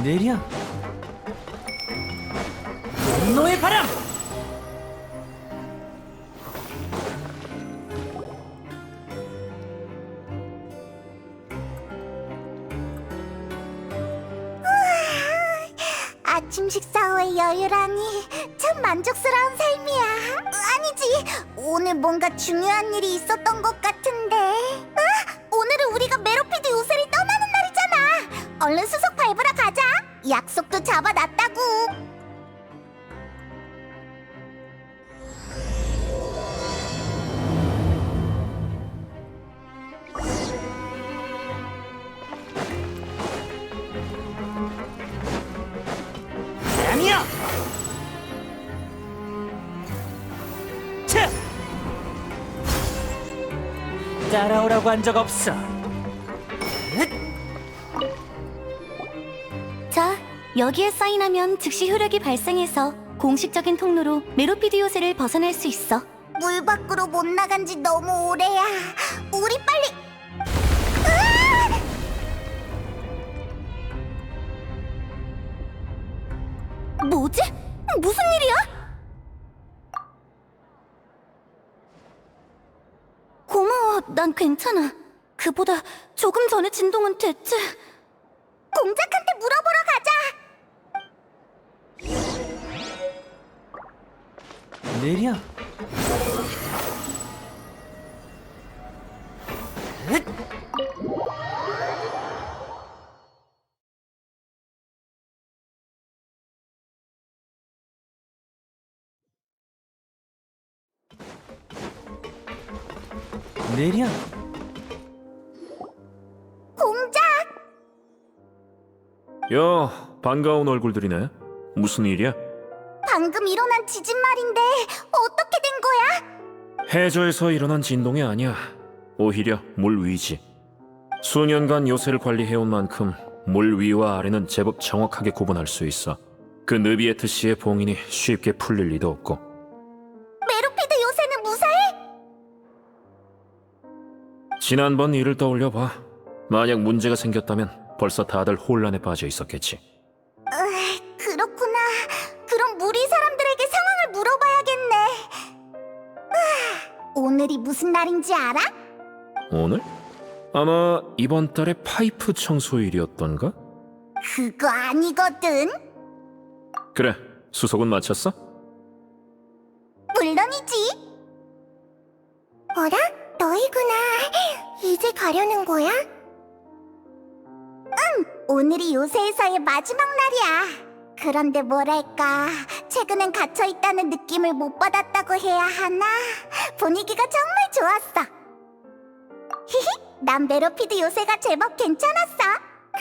내리야. 분노의 바람. 아침 식사 후에 여유라니 참 만족스러운 삶이야. 아니지, 오늘 뭔가 중요한 일이 있었던 것 같은데. 오늘은 우리가 메로피드 요새를 떠나는 날이잖아. 얼른 수속 밟으러 가자. 약속도 잡아놨다고. 아니야. 차! 따라오라고 한 적 없어. 자, 여기에 사인하면 즉시 효력이 발생해서 공식적인 통로로 메로피드 요새를 벗어날 수 있어. 물 밖으로 못 나간 지 너무 오래야. 우리 빨리. 뭐지? 무슨 일이야? 고마워, 난 괜찮아. 그보다 조금 전의 진동은 대체... 공작한테 물어보러 가자. 내리야. 내리야. 공작. 야, 반가운 얼굴들이네. 무슨 일이야? 방금 일어난 지진 말인데 어떻게 된 거야? 해저에서 일어난 진동이 아니야. 오히려 물 위지. 수년간 요새를 관리해온 만큼 물 위와 아래는 제법 정확하게 구분할 수 있어. 그 느비에트 씨의 봉인이 쉽게 풀릴 리도 없고. 메로피드 요새는 무사해? 지난번 일을 떠올려봐. 만약 문제가 생겼다면 벌써 다들 혼란에 빠져 있었겠지. 그렇구나. 그럼 무리 사람들에게 상황을 물어봐야겠네. 오늘이 무슨 날인지 알아? 오늘? 아마 이번 달에 파이프 청소일이었던가? 그거 아니거든. 그래, 수속은 마쳤어? 물론이지. 어라? 너희구나. 이제 가려는 거야? 응, 오늘이 요새에서의 마지막 날이야. 그런데 뭐랄까, 최근엔 갇혀있다는 느낌을 못 받았다고 해야 하나? 분위기가 정말 좋았어. 히히, 난 메로피드 요새가 제법 괜찮았어.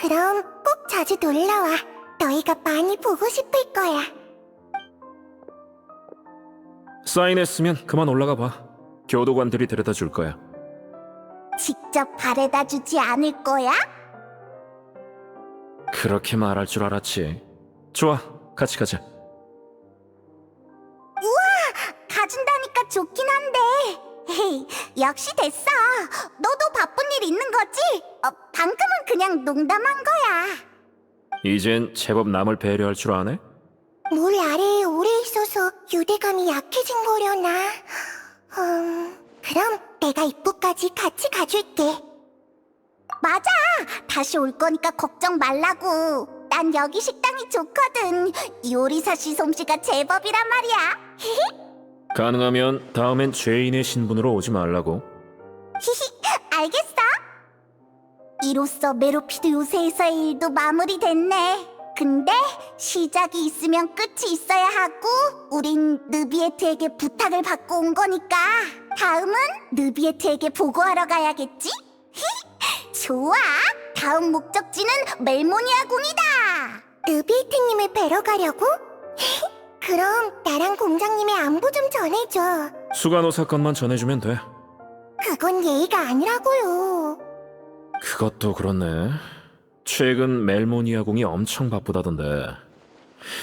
그럼 꼭 자주 놀러와. 너희가 많이 보고 싶을 거야. 사인했으면 그만 올라가 봐. 교도관들이 데려다 줄 거야. 직접 바래다 주지 않을 거야? 그렇게 말할 줄 알았지. 좋아, 같이 가자. 가준다니까 좋긴 한데. 헤이, 역시 됐어. 너도 바쁜 일 있는 거지? 방금은 그냥 농담한 거야. 이젠 제법 남을 배려할 줄 아네? 물 아래에 오래 있어서 유대감이 약해진 거려나? 그럼 내가 입구까지 같이 가줄게. 맞아! 다시 올 거니까 걱정 말라고. 난 여기 식당이 좋거든. 요리사 씨 솜씨가 제법이란 말이야. 가능하면 다음엔 죄인의 신분으로 오지 말라고. 알겠어. 이로써 메로피드 요새에서의 일도 마무리됐네. 근데 시작이 있으면 끝이 있어야 하고, 우린 느비에트에게 부탁을 받고 온 거니까 다음은 느비에트에게 보고하러 가야겠지? 좋아. 다음 목적지는 멜모니아 궁이다. 느비에트님을 뵈러 가려고? 그럼 나랑 공장님의 안부 좀 전해줘. 수간호 사건만 전해주면 돼. 그건 예의가 아니라고요. 그것도 그렇네. 최근 멜모니아궁이 엄청 바쁘다던데.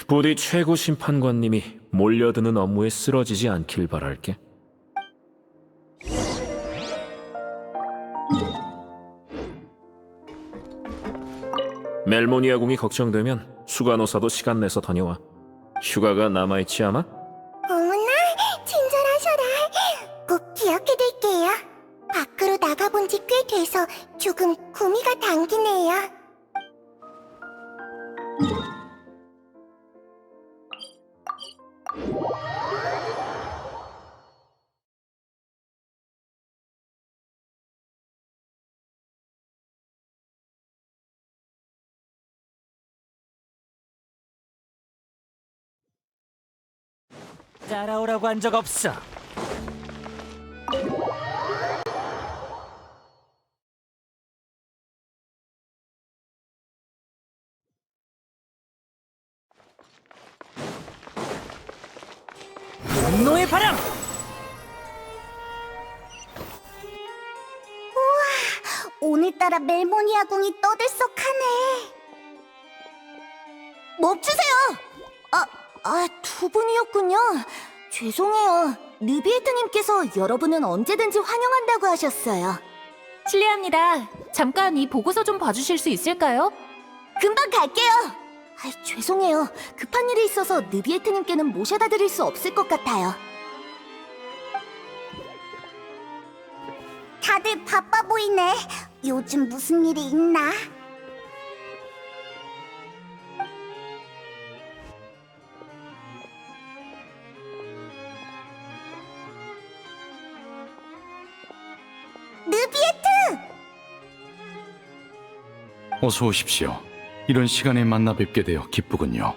부디 최고 심판관님이 몰려드는 업무에 쓰러지지 않길 바랄게. 멜모니아궁이 걱정되면 수간호사도 시간 내서 다녀와. 휴가가 남아있지 않아? 어머나, 친절하셔라. 꼭 기억해둘게요. 밖으로 나가본 지 꽤 돼서 조금 구미가 당기네요. 따라오라고 한 적 없어. 분노의 바람! 오늘따라 멜모니아 궁이 떠들썩하네. 멈추세요! 두 분이었군요. 죄송해요. 느비에트님께서 여러분은 언제든지 환영한다고 하셨어요. 실례합니다. 잠깐 이 보고서 좀 봐주실 수 있을까요? 금방 갈게요. 죄송해요. 급한 일이 있어서 느비에트님께는 모셔다 드릴 수 없을 것 같아요. 다들 바빠 보이네. 요즘 무슨 일이 있나? 느비에트! 어서 오십시오. 이런 시간에 만나 뵙게 되어 기쁘군요.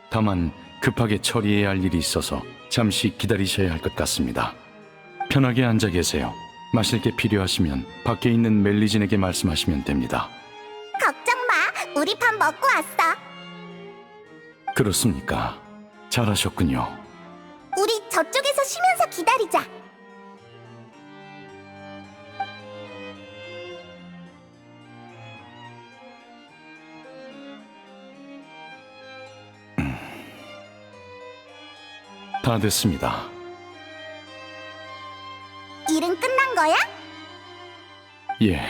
다만 급하게 처리해야 할 일이 있어서 잠시 기다리셔야 할 것 같습니다. 편하게 앉아 계세요. 마실 게 필요하시면 밖에 있는 멜리진에게 말씀하시면 됩니다. 걱정 마. 우리 밥 먹고 왔어. 그렇습니까? 잘하셨군요. 우리 저쪽에서 쉬면서 기다리자. 다 됐습니다. 일은 끝난 거야? 예,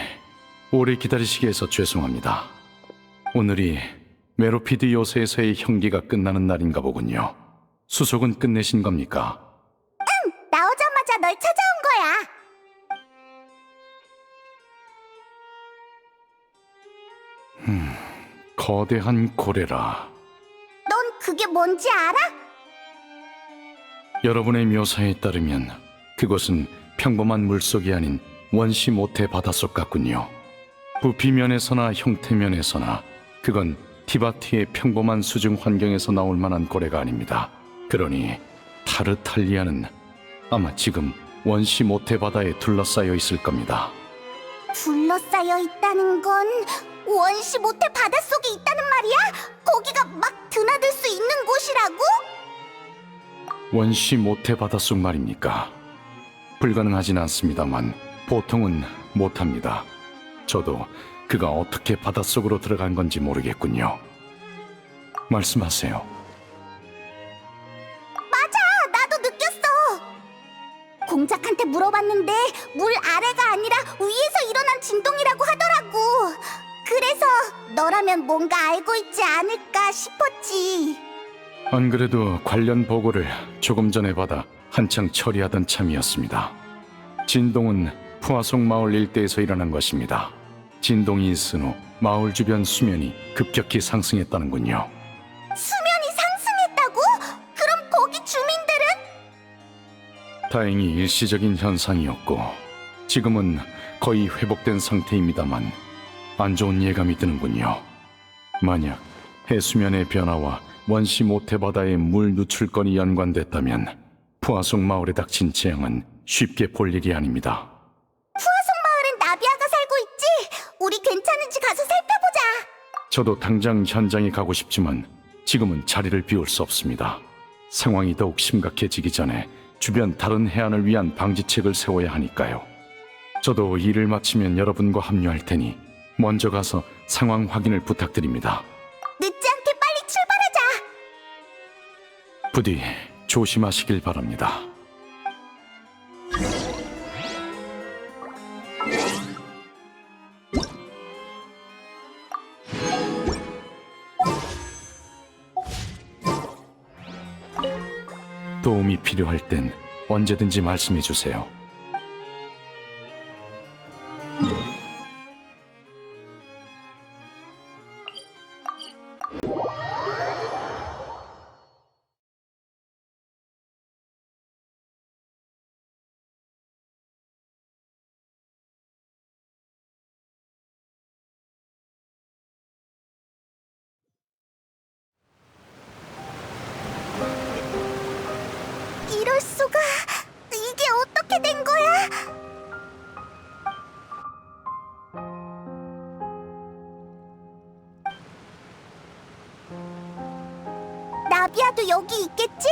오래 기다리시게 해서 죄송합니다. 오늘이 메로피드 요새에서의 형기가 끝나는 날인가 보군요. 수속은 끝내신 겁니까? 나오자마자 널 찾아온 거야. 거대한 고래라. 넌 그게 뭔지 알아? 여러분의 묘사에 따르면 그곳은 평범한 물속이 아닌 원시 모태 바닷속 같군요. 부피면에서나 형태면에서나 그건 티바티의 평범한 수중 환경에서 나올 만한 고래가 아닙니다. 그러니 타르탈리아는 아마 지금 원시 모태 바다에 둘러싸여 있을 겁니다. 둘러싸여 있다는 건 원시 모태 바닷속에 있다는 말이야? 거기가 막 드나들 수 있는 곳이라고? 원시 모태 바닷속 말입니까? 불가능하진 않습니다만 보통은 못합니다. 저도 그가 어떻게 바닷속으로 들어간 건지 모르겠군요. 말씀하세요. 맞아, 나도 느꼈어. 공작한테 물어봤는데 물 아래가 아니라 위에서 일어난 진동이라고 하더라고. 그래서 너라면 뭔가 알고 있지 않을까 싶었지. 안 그래도 관련 보고를 조금 전에 받아 한창 처리하던 참이었습니다. 진동은 푸아송 마을 일대에서 일어난 것입니다. 진동이 있은 후 마을 주변 수면이 급격히 상승했다는군요. 수면이 상승했다고? 그럼 거기 주민들은? 다행히 일시적인 현상이었고 지금은 거의 회복된 상태입니다만 안 좋은 예감이 드는군요. 만약 해수면의 변화와 원시 모태바다의 물 누출권이 연관됐다면 푸아송 마을에 닥친 재앙은 쉽게 볼 일이 아닙니다. 푸아송 마을엔 나비아가 살고 있지? 우리 괜찮은지 가서 살펴보자. 저도 당장 현장에 가고 싶지만 지금은 자리를 비울 수 없습니다. 상황이 더욱 심각해지기 전에 주변 다른 해안을 위한 방지책을 세워야 하니까요. 저도 일을 마치면 여러분과 합류할 테니 먼저 가서 상황 확인을 부탁드립니다. 늦지 않게 빨리 출발하자. 부디 조심하시길 바랍니다. 도움이 필요할 땐 언제든지 말씀해 주세요. 이럴 수가. 이게 어떻게 된 거야? 나비아도 여기 있겠지?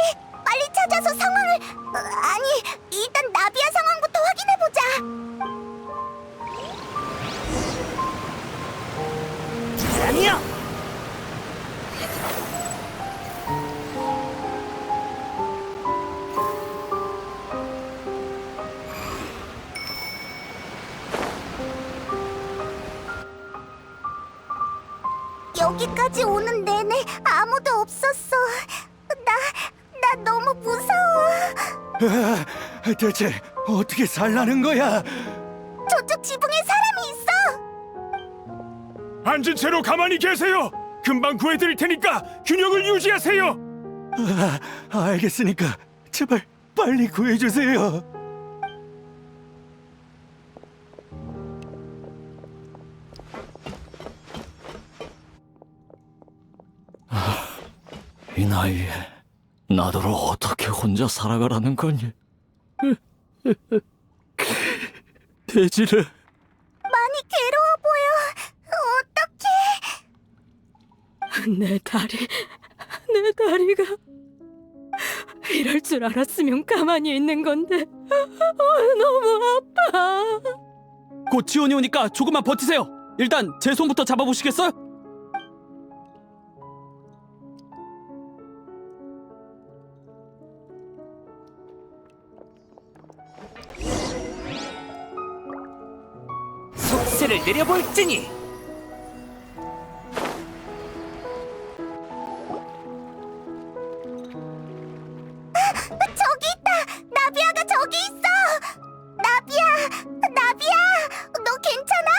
빨리 찾아서 상황을... 아니, 일단 나비아 상황부터 확인해보자. 아니야! 여기까지 오는 내내 아무도 없었어. 나 너무 무서워. 대체 어떻게 살라는 거야? 저쪽 지붕에 사람이 있어. 앉은 채로 가만히 계세요. 금방 구해드릴 테니까 균형을 유지하세요. 알겠으니까 제발 빨리 구해주세요. 이 나이에 나더러 어떻게 혼자 살아가라는 거니? 돼지를 많이 괴로워 보여. 어떡해. 내 다리가 이럴 줄 알았으면 가만히 있는 건데 너무 아파. 곧 지원이 오니까 조금만 버티세요. 일단 제 손부터 잡아보시겠어요? 속세를 내려볼지니. 저기 있다. 나비아가 저기 있어. 나비아, 너 괜찮아?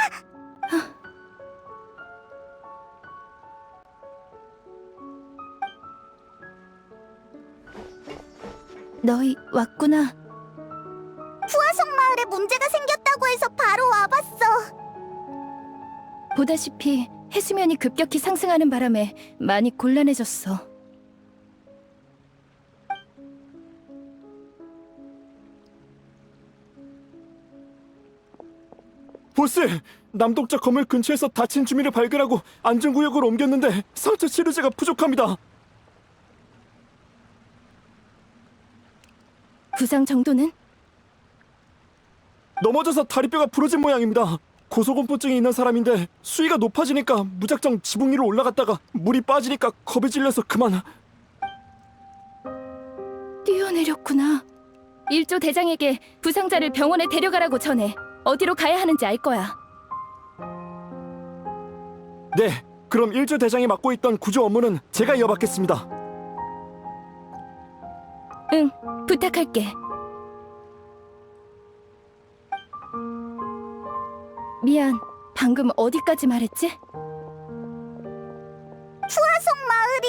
너희 왔구나. 푸아송 마을에 문제가 생겼다고 해서 바로 와봤어. 보다시피 해수면이 급격히 상승하는 바람에 많이 곤란해졌어. 보스, 남동쪽 건물 근처에서 다친 주민을 발견하고 안전구역으로 옮겼는데 상처 치료제가 부족합니다. 부상 정도는? 넘어져서 다리뼈가 부러진 모양입니다. 고소공포증이 있는 사람인데 수위가 높아지니까 무작정 지붕 위로 올라갔다가 물이 빠지니까 겁에 질려서 그만. 뛰어내렸구나. 일조 대장에게 부상자를 병원에 데려가라고 전해. 어디로 가야 하는지 알 거야. 네, 그럼 일조 대장이 맡고 있던 구조 업무는 제가 이어받겠습니다. 응, 부탁할게. 미안, 방금 어디까지 말했지? 푸아송 마을이...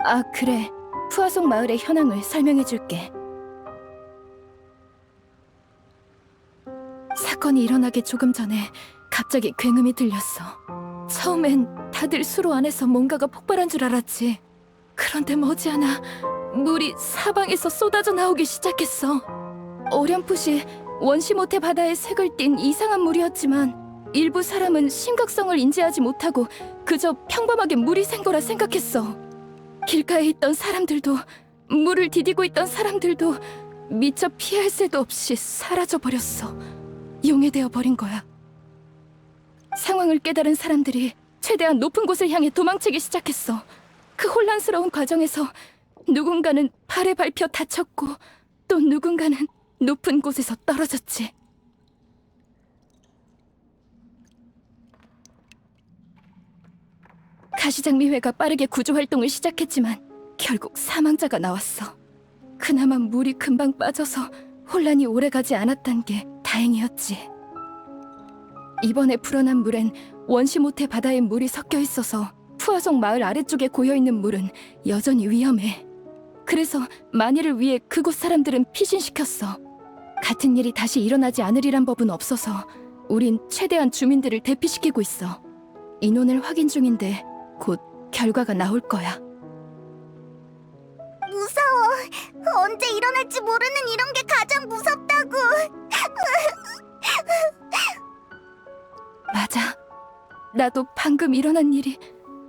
아, 그래. 푸아송 마을의 현황을 설명해줄게. 사건이 일어나기 조금 전에 갑자기 굉음이 들렸어. 처음엔 다들 수로 안에서 뭔가가 폭발한 줄 알았지. 그런데 머지않아 물이 사방에서 쏟아져 나오기 시작했어. 어렴풋이 원시 모태 바다의 색을 띤 이상한 물이었지만 일부 사람은 심각성을 인지하지 못하고 그저 평범하게 물이 샌 거라 생각했어. 길가에 있던 사람들도, 물을 디디고 있던 사람들도 미처 피할 새도 없이 사라져버렸어. 용해되어 버린 거야. 상황을 깨달은 사람들이 최대한 높은 곳을 향해 도망치기 시작했어. 그 혼란스러운 과정에서 누군가는 팔에 밟혀 다쳤고 또 누군가는 높은 곳에서 떨어졌지. 가시장미회가 빠르게 구조 활동을 시작했지만 결국 사망자가 나왔어. 그나마 물이 금방 빠져서 혼란이 오래가지 않았단 게 다행이었지. 이번에 불어난 물엔 원시모태 바다의 물이 섞여 있어서 푸아송 마을 아래쪽에 고여있는 물은 여전히 위험해. 그래서 만일을 위해 그곳 사람들은 피신시켰어. 같은 일이 다시 일어나지 않으리란 법은 없어서 우린 최대한 주민들을 대피시키고 있어. 인원을 확인 중인데 곧 결과가 나올 거야. 무서워. 언제 일어날지 모르는 이런 게 가장 무섭다고. 맞아. 나도 방금 일어난 일이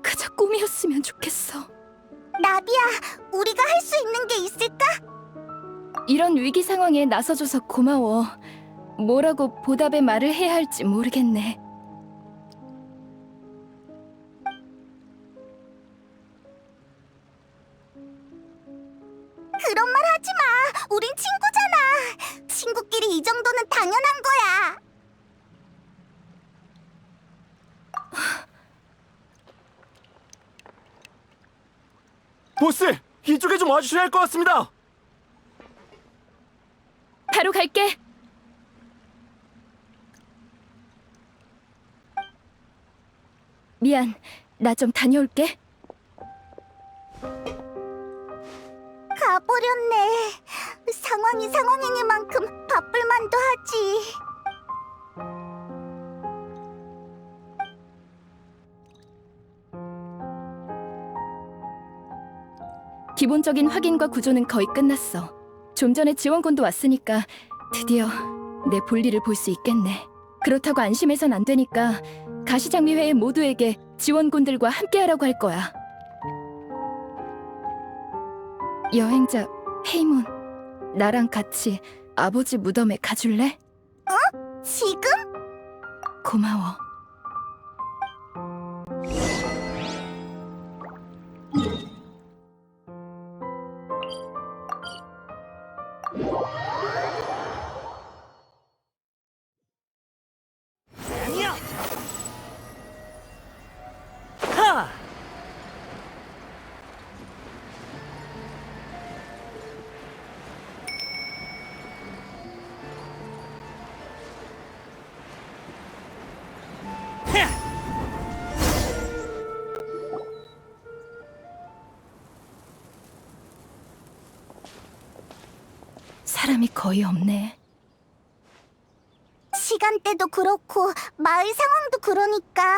그저 꿈이었으면 좋겠어. 나비야, 우리가 할 수 있는 게 있을까? 이런 위기 상황에 나서줘서 고마워. 뭐라고 보답의 말을 해야 할지 모르겠네. 그런 말 하지 마. 우린 친구잖아. 친구끼리 이 정도는 당연한 거야. 보스, 이쪽에 좀 와주셔야 할 것 같습니다. 바로 갈게. 미안, 나 좀 다녀올게. 가버렸네. 상황이 상황이니만큼 바쁠 만도 하지. 기본적인 확인과 구조는 거의 끝났어. 좀 전에 지원군도 왔으니까 드디어 내 볼일을 볼 수 있겠네. 그렇다고 안심해선 안 되니까 가시장미회의 모두에게 지원군들과 함께하라고 할 거야. 여행자 페이몬, 나랑 같이 아버지 무덤에 가줄래? 지금? 고마워. 아니야. 하. 사람이 거의 없네. 시간대도 그렇고 마을 상황도 그러니까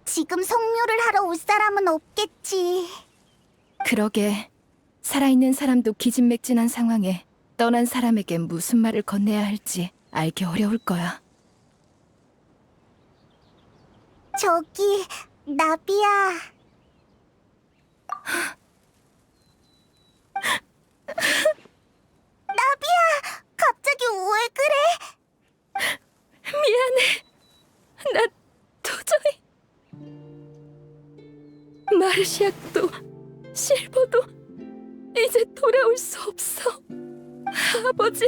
지금 성묘를 하러 올 사람은 없겠지. 그러게, 살아있는 사람도 기진맥진한 상황에 떠난 사람에게 무슨 말을 건네야 할지 알기 어려울 거야. 저기, 나비야. 나비야, 갑자기 왜 그래? 미안해. 나 도저히... 마르시아도 실버도 이제 돌아올 수 없어. 아버지,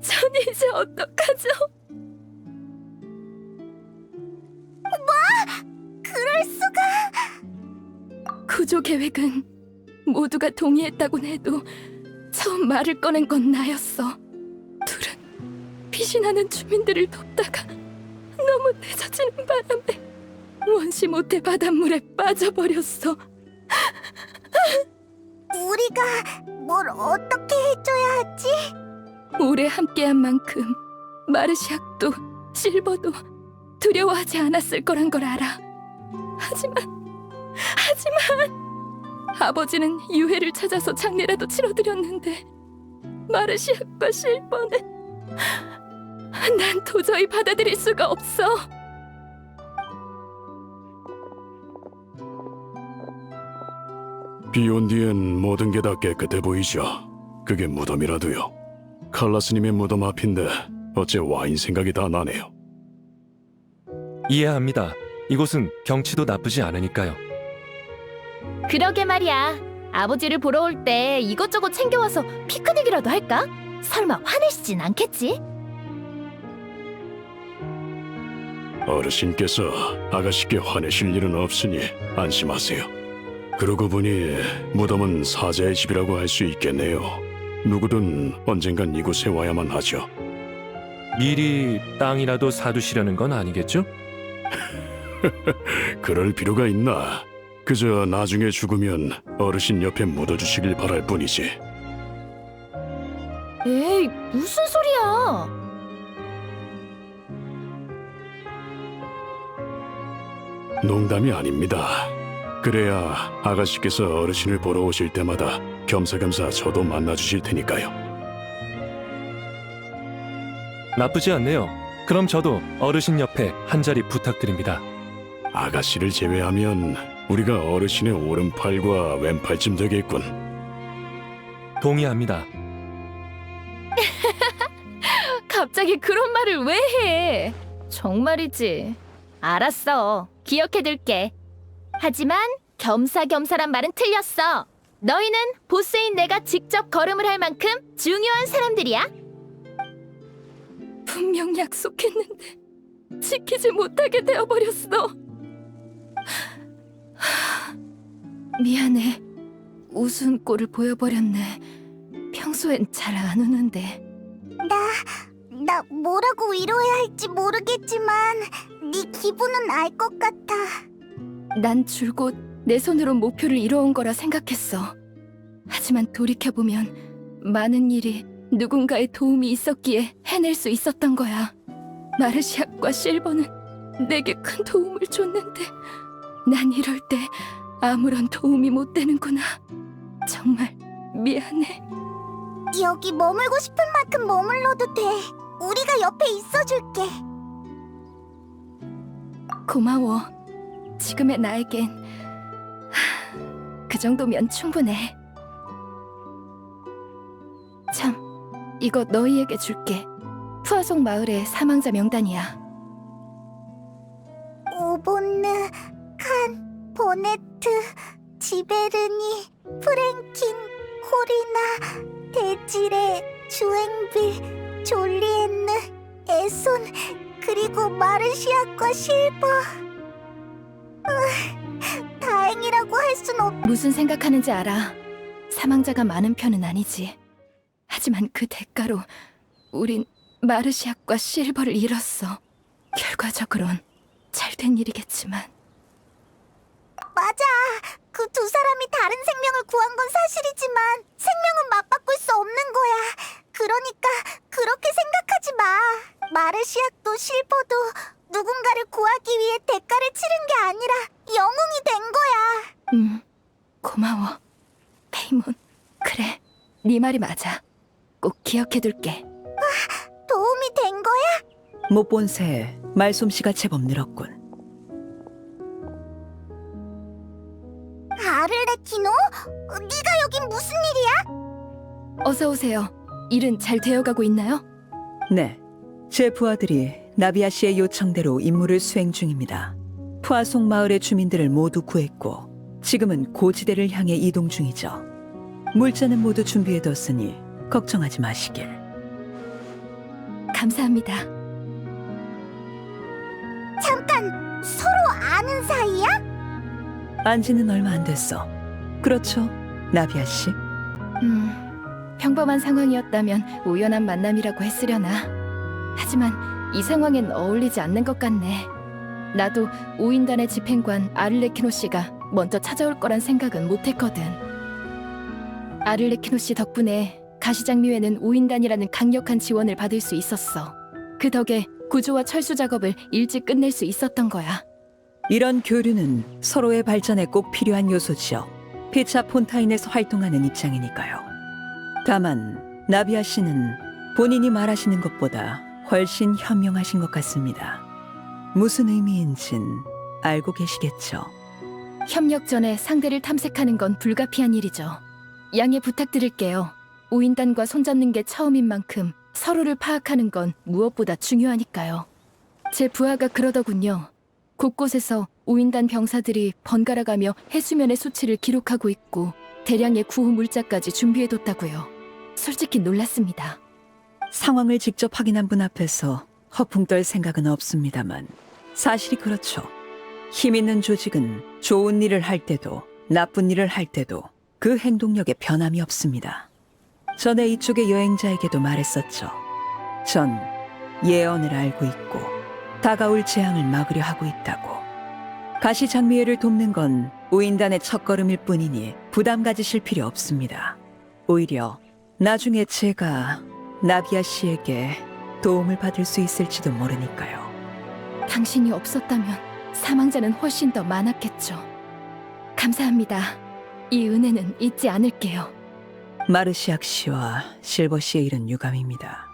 전 이제 어떡하죠? 그럴 수가. 구조 계획은 모두가 동의했다곤 해도 처음 말을 꺼낸 건 나였어. 둘은 피신하는 주민들을 돕다가 너무 늦어지는 바람에 원시 모태 바닷물에 빠져버렸어. 우리가 뭘 어떻게 해줘야 하지? 오래 함께한 만큼 마르시악도 실버도 두려워하지 않았을 거란 걸 알아. 하지만 아버지는 유해를 찾아서 장례라도 치러드렸는데 마르시악과 실버는 난 도저히 받아들일 수가 없어. 비온 뒤엔 모든 게 다 깨끗해 보이죠. 그게 무덤이라도요. 칼라스님의 무덤 앞인데 어째 와인 생각이 다 나네요. 이해합니다. 이곳은 경치도 나쁘지 않으니까요. 그러게 말이야. 아버지를 보러 올 때 이것저것 챙겨와서 피크닉이라도 할까? 설마 화내시진 않겠지? 어르신께서 아가씨께 화내실 일은 없으니 안심하세요. 그러고 보니 무덤은 사자의 집이라고 할 수 있겠네요. 누구든 언젠간 이곳에 와야만 하죠. 미리 땅이라도 사두시려는 건 아니겠죠? 그럴 필요가 있나? 그저 나중에 죽으면 어르신 옆에 묻어주시길 바랄 뿐이지. 에이, 무슨 소리야? 농담이 아닙니다. 그래야 아가씨께서 어르신을 보러 오실 때마다 겸사겸사 저도 만나주실 테니까요. 나쁘지 않네요. 그럼 저도 어르신 옆에 한 자리 부탁드립니다. 아가씨를 제외하면 우리가 어르신의 오른팔과 왼팔쯤 되겠군. 동의합니다. 갑자기 그런 말을 왜 해? 정말이지. 알았어. 기억해둘게. 하지만 겸사겸사란 말은 틀렸어. 너희는 보스인 내가 직접 걸음을 할 만큼 중요한 사람들이야. 분명 약속했는데 지키지 못하게 되어버렸어. 미안해. 우스운 꼴을 보여버렸네. 평소엔 잘 안 우는데. 나 뭐라고 위로해야 할지 모르겠지만 네 기분은 알 것 같아. 난 줄곧 내 손으로 목표를 이뤄온 거라 생각했어. 하지만 돌이켜보면 많은 일이 누군가의 도움이 있었기에 해낼 수 있었던 거야. 마르시아과 실버는 내게 큰 도움을 줬는데 난 이럴 때 아무런 도움이 못 되는구나. 정말 미안해. 여기 머물고 싶은 만큼 머물러도 돼. 우리가 옆에 있어줄게. 고마워. 지금의 나에겐 그 정도면 충분해. 참, 이거 너희에게 줄게. 푸아송 마을의 사망자 명단이야. 오본느, 칸, 보네트, 지베르니, 프랭킨, 코리나, 데지레, 주앵빌, 졸리엔느, 에손, 그리고 마르시아과 실버. 다행이라고 할 순 없... 무슨 생각하는지 알아. 사망자가 많은 편은 아니지. 하지만 그 대가로 우린 마르시아과 실버를 잃었어. 결과적으론 잘된 일이겠지만. 맞아. 그 두 사람이 다른 생명을 구한 건 사실이지만 생명은 맞바꿀 수 없는 거야. 그러니까 그렇게 생각하지 마. 마르시아도 실버도 누군가를 구하기 위해 대가를 치른 게 아니라 영웅이 된 거야. 고마워. 페이몬. 그래, 네 말이 맞아. 꼭 기억해둘게. 도움이 된 거야? 못 본 새 말솜씨가 제법 늘었군. 아를레키노? 네가 여긴 무슨 일이야? 어서 오세요. 일은 잘 되어가고 있나요? 네, 제 부하들이 나비아 씨의 요청대로 임무를 수행 중입니다. 푸아송 마을의 주민들을 모두 구했고 지금은 고지대를 향해 이동 중이죠. 물자는 모두 준비해뒀으니 걱정하지 마시길. 감사합니다. 잠깐, 서로 아는 사이야? 안지는 얼마 안 됐어. 그렇죠, 나비아 씨? 평범한 상황이었다면 우연한 만남이라고 했으려나. 하지만 이 상황엔 어울리지 않는 것 같네. 나도 오인단의 집행관 아를레키노 씨가 먼저 찾아올 거란 생각은 못했거든. 아를레키노 씨 덕분에 가시장미회는 오인단이라는 강력한 지원을 받을 수 있었어. 그 덕에 구조와 철수 작업을 일찍 끝낼 수 있었던 거야. 이런 교류는 서로의 발전에 꼭 필요한 요소지요. 피차 폰타인에서 활동하는 입장이니까요. 다만 나비아 씨는 본인이 말하시는 것보다 훨씬 현명하신 것 같습니다. 무슨 의미인진 알고 계시겠죠? 협력 전에 상대를 탐색하는 건 불가피한 일이죠. 양해 부탁드릴게요. 오인단과 손잡는 게 처음인 만큼 서로를 파악하는 건 무엇보다 중요하니까요. 제 부하가 그러더군요. 곳곳에서 오인단 병사들이 번갈아가며 해수면의 수치를 기록하고 있고 대량의 구호 물자까지 준비해뒀다고요. 솔직히 놀랐습니다. 상황을 직접 확인한 분 앞에서 허풍 떨 생각은 없습니다만 사실이 그렇죠. 힘 있는 조직은 좋은 일을 할 때도 나쁜 일을 할 때도 그 행동력에 변함이 없습니다. 전에 이쪽의 여행자에게도 말했었죠. 전 예언을 알고 있고 다가올 재앙을 막으려 하고 있다고. 가시장미애를 돕는 건 우인단의 첫걸음일 뿐이니 부담 가지실 필요 없습니다. 오히려 나중에 제가 나비아 씨에게 도움을 받을 수 있을지도 모르니까요. 당신이 없었다면 사망자는 훨씬 더 많았겠죠. 감사합니다. 이 은혜는 잊지 않을게요. 마르시악 씨와 실버 씨의 일은 유감입니다.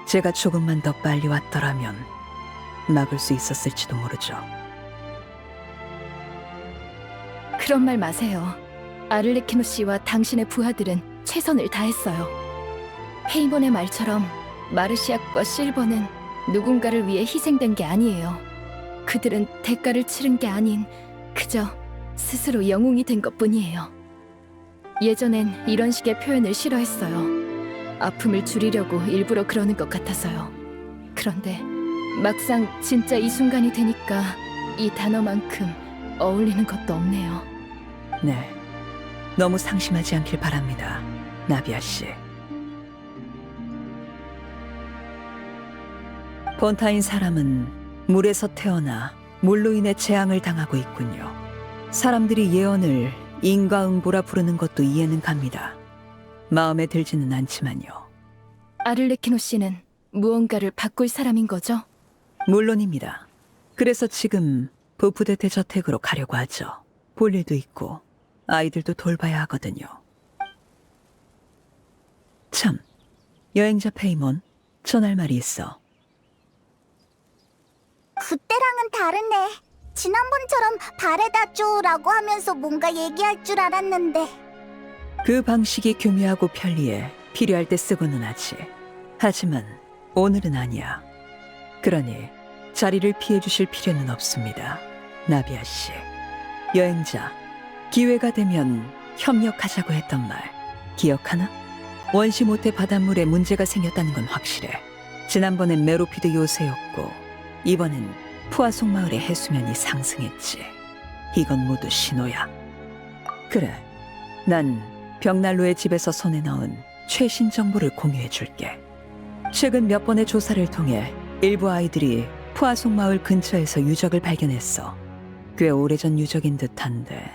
제가 조금만 더 빨리 왔더라면 막을 수 있었을지도 모르죠. 그런 말 마세요. 아를레키노 씨와 당신의 부하들은 최선을 다했어요. 페이몬의 말처럼 마르시악과 실버는 누군가를 위해 희생된 게 아니에요. 그들은 대가를 치른 게 아닌 그저 스스로 영웅이 된 것뿐이에요. 예전엔 이런 식의 표현을 싫어했어요. 아픔을 줄이려고 일부러 그러는 것 같아서요. 그런데 막상 진짜 이 순간이 되니까 이 단어만큼 어울리는 것도 없네요. 네, 너무 상심하지 않길 바랍니다, 나비아 씨. 폰타인 사람은 물에서 태어나 물로 인해 재앙을 당하고 있군요. 사람들이 예언을 인과응보라 부르는 것도 이해는 갑니다. 마음에 들지는 않지만요. 아를레키노 씨는 무언가를 바꿀 사람인 거죠? 물론입니다. 그래서 지금 부푸대퇴 저택으로 가려고 하죠. 볼 일도 있고 아이들도 돌봐야 하거든요. 참, 여행자 페이몬, 전할 말이 있어. 그때랑은 다르네. 지난번처럼 바래다줘라고 하면서 뭔가 얘기할 줄 알았는데. 그 방식이 교묘하고 편리해 필요할 때 쓰고는 하지. 하지만 오늘은 아니야. 그러니 자리를 피해 주실 필요는 없습니다, 나비아 씨. 여행자, 기회가 되면 협력하자고 했던 말 기억하나? 원시 모태 바닷물에 문제가 생겼다는 건 확실해. 지난번엔 메로피드 요새였고 이번엔 푸아송 마을의 해수면이 상승했지. 이건 모두 신호야. 그래, 난 벽난로의 집에서 손에 넣은 최신 정보를 공유해줄게. 최근 몇 번의 조사를 통해 일부 아이들이 푸아송 마을 근처에서 유적을 발견했어. 꽤 오래전 유적인 듯한데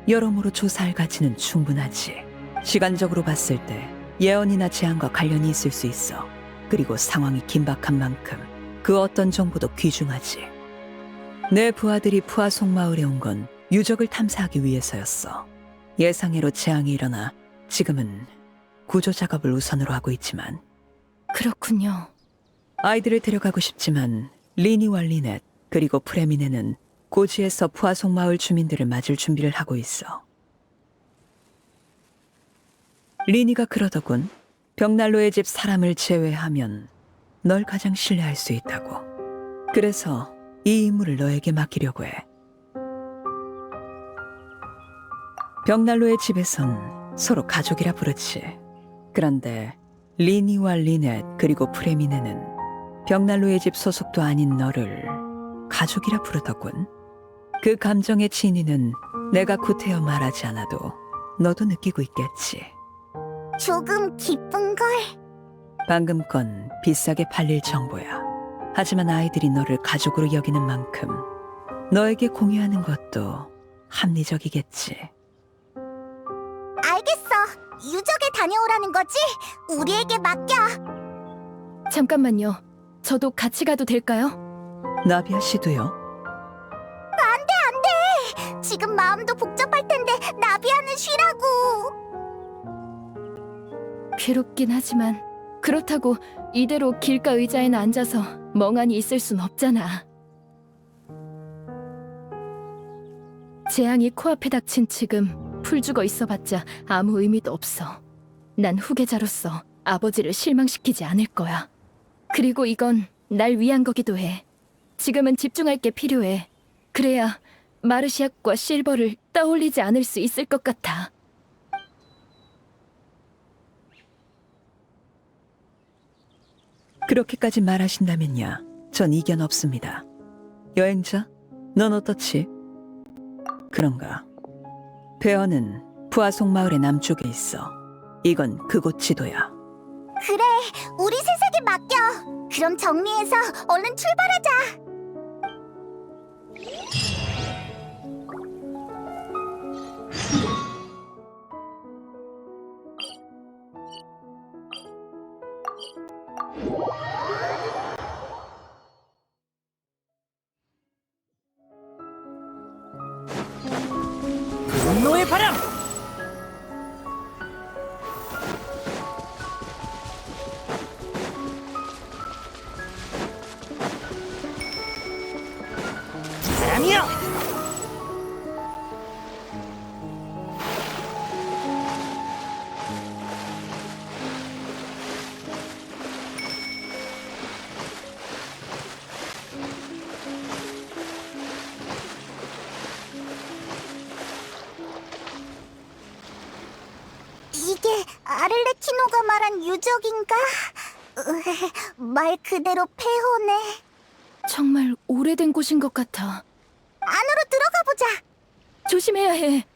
여러모로 조사할 가치는 충분하지. 시간적으로 봤을 때 예언이나 재앙과 관련이 있을 수 있어. 그리고 상황이 긴박한 만큼 그 어떤 정보도 귀중하지. 내 부하들이 푸아송 마을에 온 건 유적을 탐사하기 위해서였어. 예상외로 재앙이 일어나 지금은 구조 작업을 우선으로 하고 있지만. 그렇군요. 아이들을 데려가고 싶지만 리니와 리넷 그리고 프레미네는 고지에서 푸아송 마을 주민들을 맞을 준비를 하고 있어. 리니가 그러더군. 벽난로의 집 사람을 제외하면 널 가장 신뢰할 수 있다고. 그래서 이 임무를 너에게 맡기려고 해. 벽난로의 집에선 서로 가족이라 부르지. 그런데 리니와 리넷 그리고 프레미네는 벽난로의 집 소속도 아닌 너를 가족이라 부르더군. 그 감정의 진위는 내가 구태여 말하지 않아도 너도 느끼고 있겠지. 조금 기쁜걸. 방금 건 비싸게 팔릴 정보야. 하지만 아이들이 너를 가족으로 여기는 만큼 너에게 공유하는 것도 합리적이겠지. 알겠어. 유적에 다녀오라는 거지? 우리에게 맡겨. 잠깐만요. 저도 같이 가도 될까요? 나비아 씨도요? 안 돼. 지금 마음도 복잡할 텐데 나비아는 쉬라고. 괴롭긴 하지만 그렇다고 이대로 길가 의자에나 앉아서 멍하니 있을 순 없잖아. 재앙이 코앞에 닥친 지금 풀 죽어 있어봤자 아무 의미도 없어. 난 후계자로서 아버지를 실망시키지 않을 거야. 그리고 이건 날 위한 거기도 해. 지금은 집중할 게 필요해. 그래야 마르시악과 실버를 떠올리지 않을 수 있을 것 같아. 그렇게까지 말하신다면야 전 이견 없습니다. 여행자, 넌 어떻지? 그런가? 베어는 부하송 마을의 남쪽에 있어. 이건 그곳 지도야. 그래, 우리 세상에 맡겨. 그럼 정리해서 얼른 출발하자. 분노의 바람! 바람이여! 이게 아를레키노가 말한 유적인가? 말 그대로 폐허네. 정말 오래된 곳인 것 같아. 안으로 들어가 보자. 조심해야 해.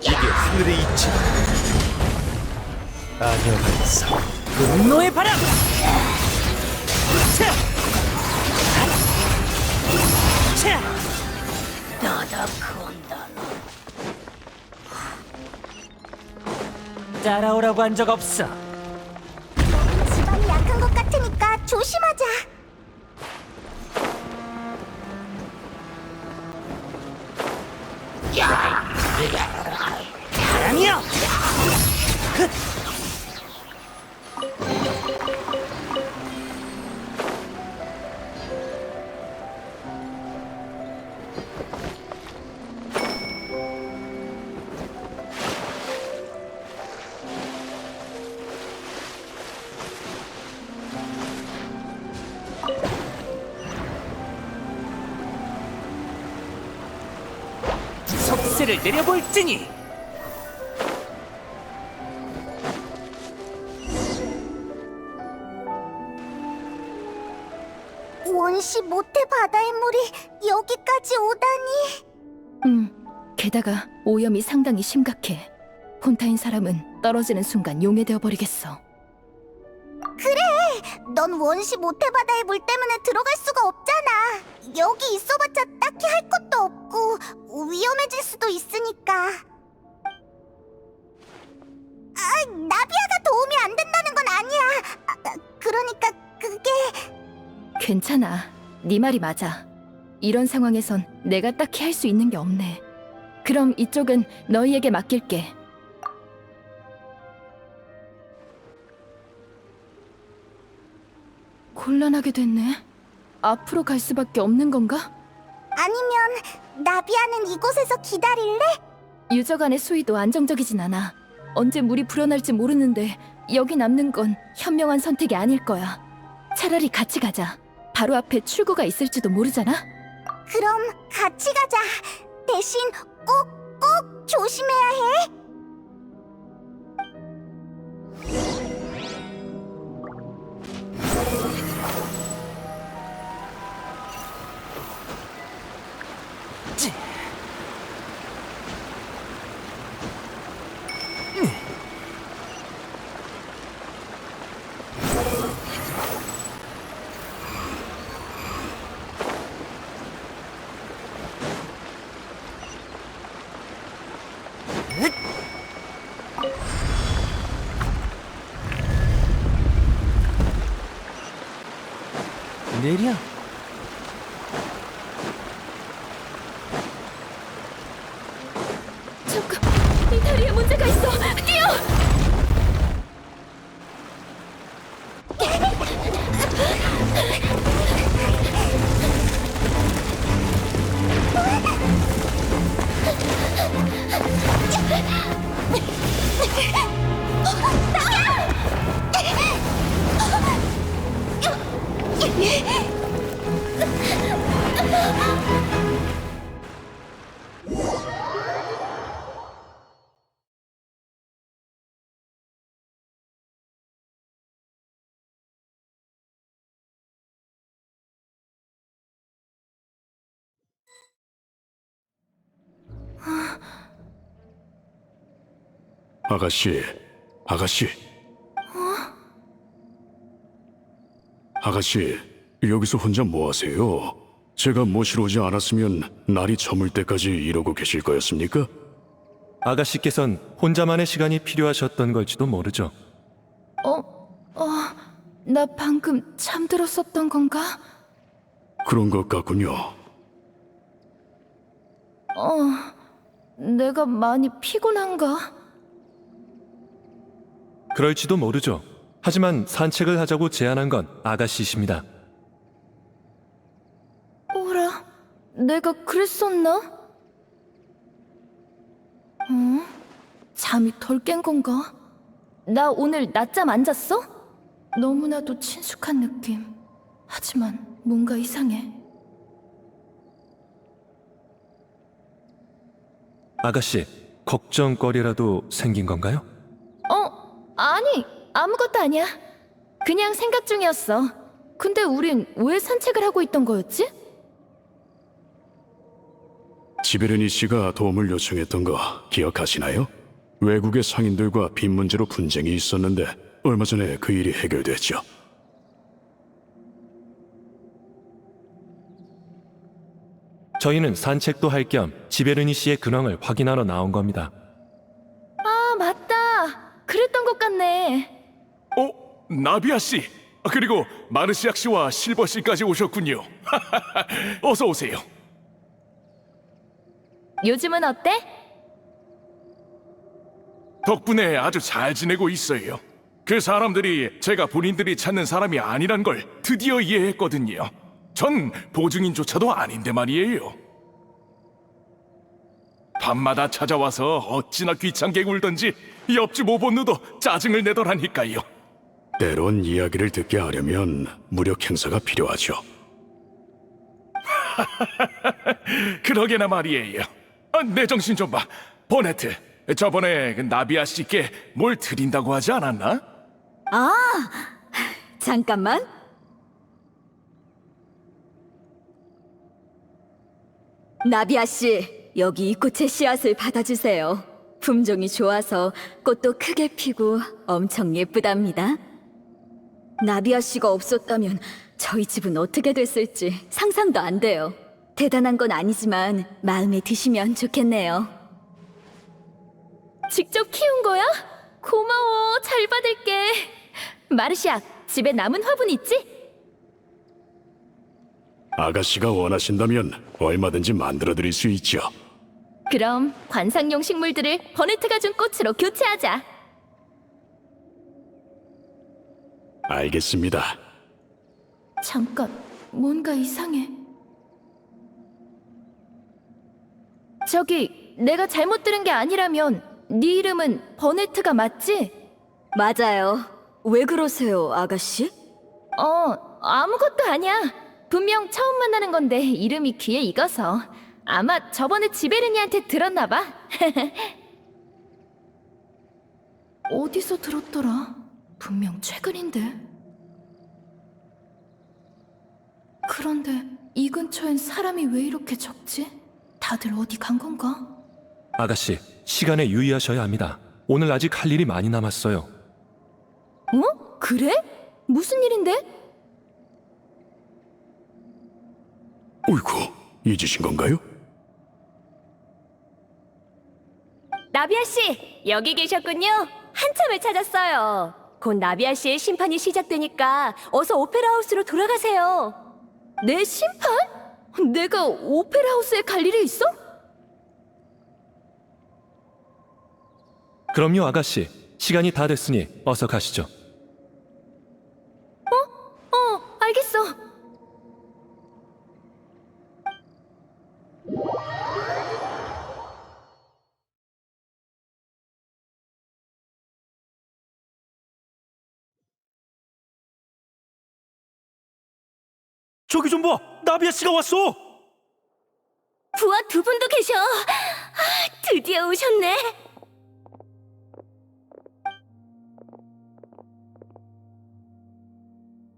이게 하늘의 이치다. 안녕하세요. 분노의 바람! 차! 차! 따라오라고 한 적 없어. 집안이 약한 것 같으니까 조심하자. 바람이여! 속세를 내려볼지니! 원시 모태 바다의 물이 여기까지 오다니. 게다가 오염이 상당히 심각해. 폰타인 사람은 떨어지는 순간 용해되어 버리겠어. 그래, 넌 원시 모태 바다의 물 때문에 들어갈 수가 없잖아. 여기 있어봤자 딱히 할 것도 없고 위험해질 수도 있으니까. 나비아가 도움이 안 된다는 건 아니야. 그러니까 그게... 괜찮아. 네 말이 맞아. 이런 상황에선 내가 딱히 할 수 있는 게 없네. 그럼 이쪽은 너희에게 맡길게. 곤란하게 됐네. 앞으로 갈 수밖에 없는 건가? 아니면 나비아는 이곳에서 기다릴래? 유저 간의 수위도 안정적이진 않아. 언제 물이 불어날지 모르는데 여기 남는 건 현명한 선택이 아닐 거야. 차라리 같이 가자. 바로 앞에 출구가 있을지도 모르잖아. 그럼 같이 가자. 대신 꼭 조심해야 해. 내려. 잠깐, 이 다리에 문제가 있어. 뛰어! 아가씨, 아가씨. 아가씨, 여기서 혼자 뭐 하세요? 제가 모시러 오지 않았으면 날이 저물 때까지 이러고 계실 거였습니까? 아가씨께선 혼자만의 시간이 필요하셨던 걸지도 모르죠. 나 방금 잠들었었던 건가? 그런 것 같군요. 내가 많이 피곤한가? 그럴지도 모르죠. 하지만 산책을 하자고 제안한 건 아가씨이십니다. 오라, 내가 그랬었나? 잠이 덜 깬 건가? 나 오늘 낮잠 안 잤어? 너무나도 친숙한 느낌. 하지만 뭔가 이상해. 아가씨, 걱정거리라도 생긴 건가요? 아니, 아무것도 아니야. 그냥 생각 중이었어. 근데 우린 왜 산책을 하고 있던 거였지? 지베르니 씨가 도움을 요청했던 거 기억하시나요? 외국의 상인들과 빚 문제로 분쟁이 있었는데 얼마 전에 그 일이 해결됐죠. 저희는 산책도 할 겸 지베르니 씨의 근황을 확인하러 나온 겁니다. 아, 맞다. 그랬던 것 같네. 나비아 씨, 그리고 마르시악 씨와 실버 씨까지 오셨군요. 어서 오세요. 요즘은 어때? 덕분에 아주 잘 지내고 있어요. 그 사람들이 제가 본인들이 찾는 사람이 아니란 걸 드디어 이해했거든요. 전 보증인조차도 아닌데 말이에요. 밤마다 찾아와서 어찌나 귀찮게 굴던지 옆집 오본누도 짜증을 내더라니까요. 때론 이야기를 듣게 하려면 무력 행사가 필요하죠. 그러게나 말이에요. 내 정신 좀 봐. 보네트, 저번에 그 나비아 씨께 뭘 드린다고 하지 않았나? 아, 잠깐만. 나비아 씨, 여기 이 꽃의 씨앗을 받아주세요. 품종이 좋아서 꽃도 크게 피고 엄청 예쁘답니다. 나비아 씨가 없었다면 저희 집은 어떻게 됐을지 상상도 안 돼요. 대단한 건 아니지만 마음에 드시면 좋겠네요. 직접 키운 거야? 고마워. 잘 받을게. 마르시아, 집에 남은 화분 있지? 아가씨가 원하신다면 얼마든지 만들어 드릴 수 있죠. 그럼 관상용 식물들을 버네트가 준 꽃으로 교체하자. 알겠습니다. 잠깐, 뭔가 이상해. 저기, 내가 잘못 들은 게 아니라면 네 이름은 버네트가 맞지? 맞아요. 왜 그러세요, 아가씨? 아무것도 아니야. 분명 처음 만나는 건데 이름이 귀에 익어서. 아마 저번에 지베르니한테 들었나 봐. 어디서 들었더라? 분명 최근인데. 그런데 이 근처엔 사람이 왜 이렇게 적지? 다들 어디 간 건가? 아가씨, 시간에 유의하셔야 합니다. 오늘 아직 할 일이 많이 남았어요. 그래? 무슨 일인데? 어이구, 잊으신 건가요? 나비아 씨, 여기 계셨군요. 한참을 찾았어요. 곧 나비아 씨의 심판이 시작되니까 어서 오페라 하우스로 돌아가세요. 내 심판? 내가 오페라 하우스에 갈 일이 있어? 그럼요, 아가씨. 시간이 다 됐으니 어서 가시죠. 알겠어. 저기 좀 봐! 나비아 씨가 왔어! 계셔. 드디어 오셨네.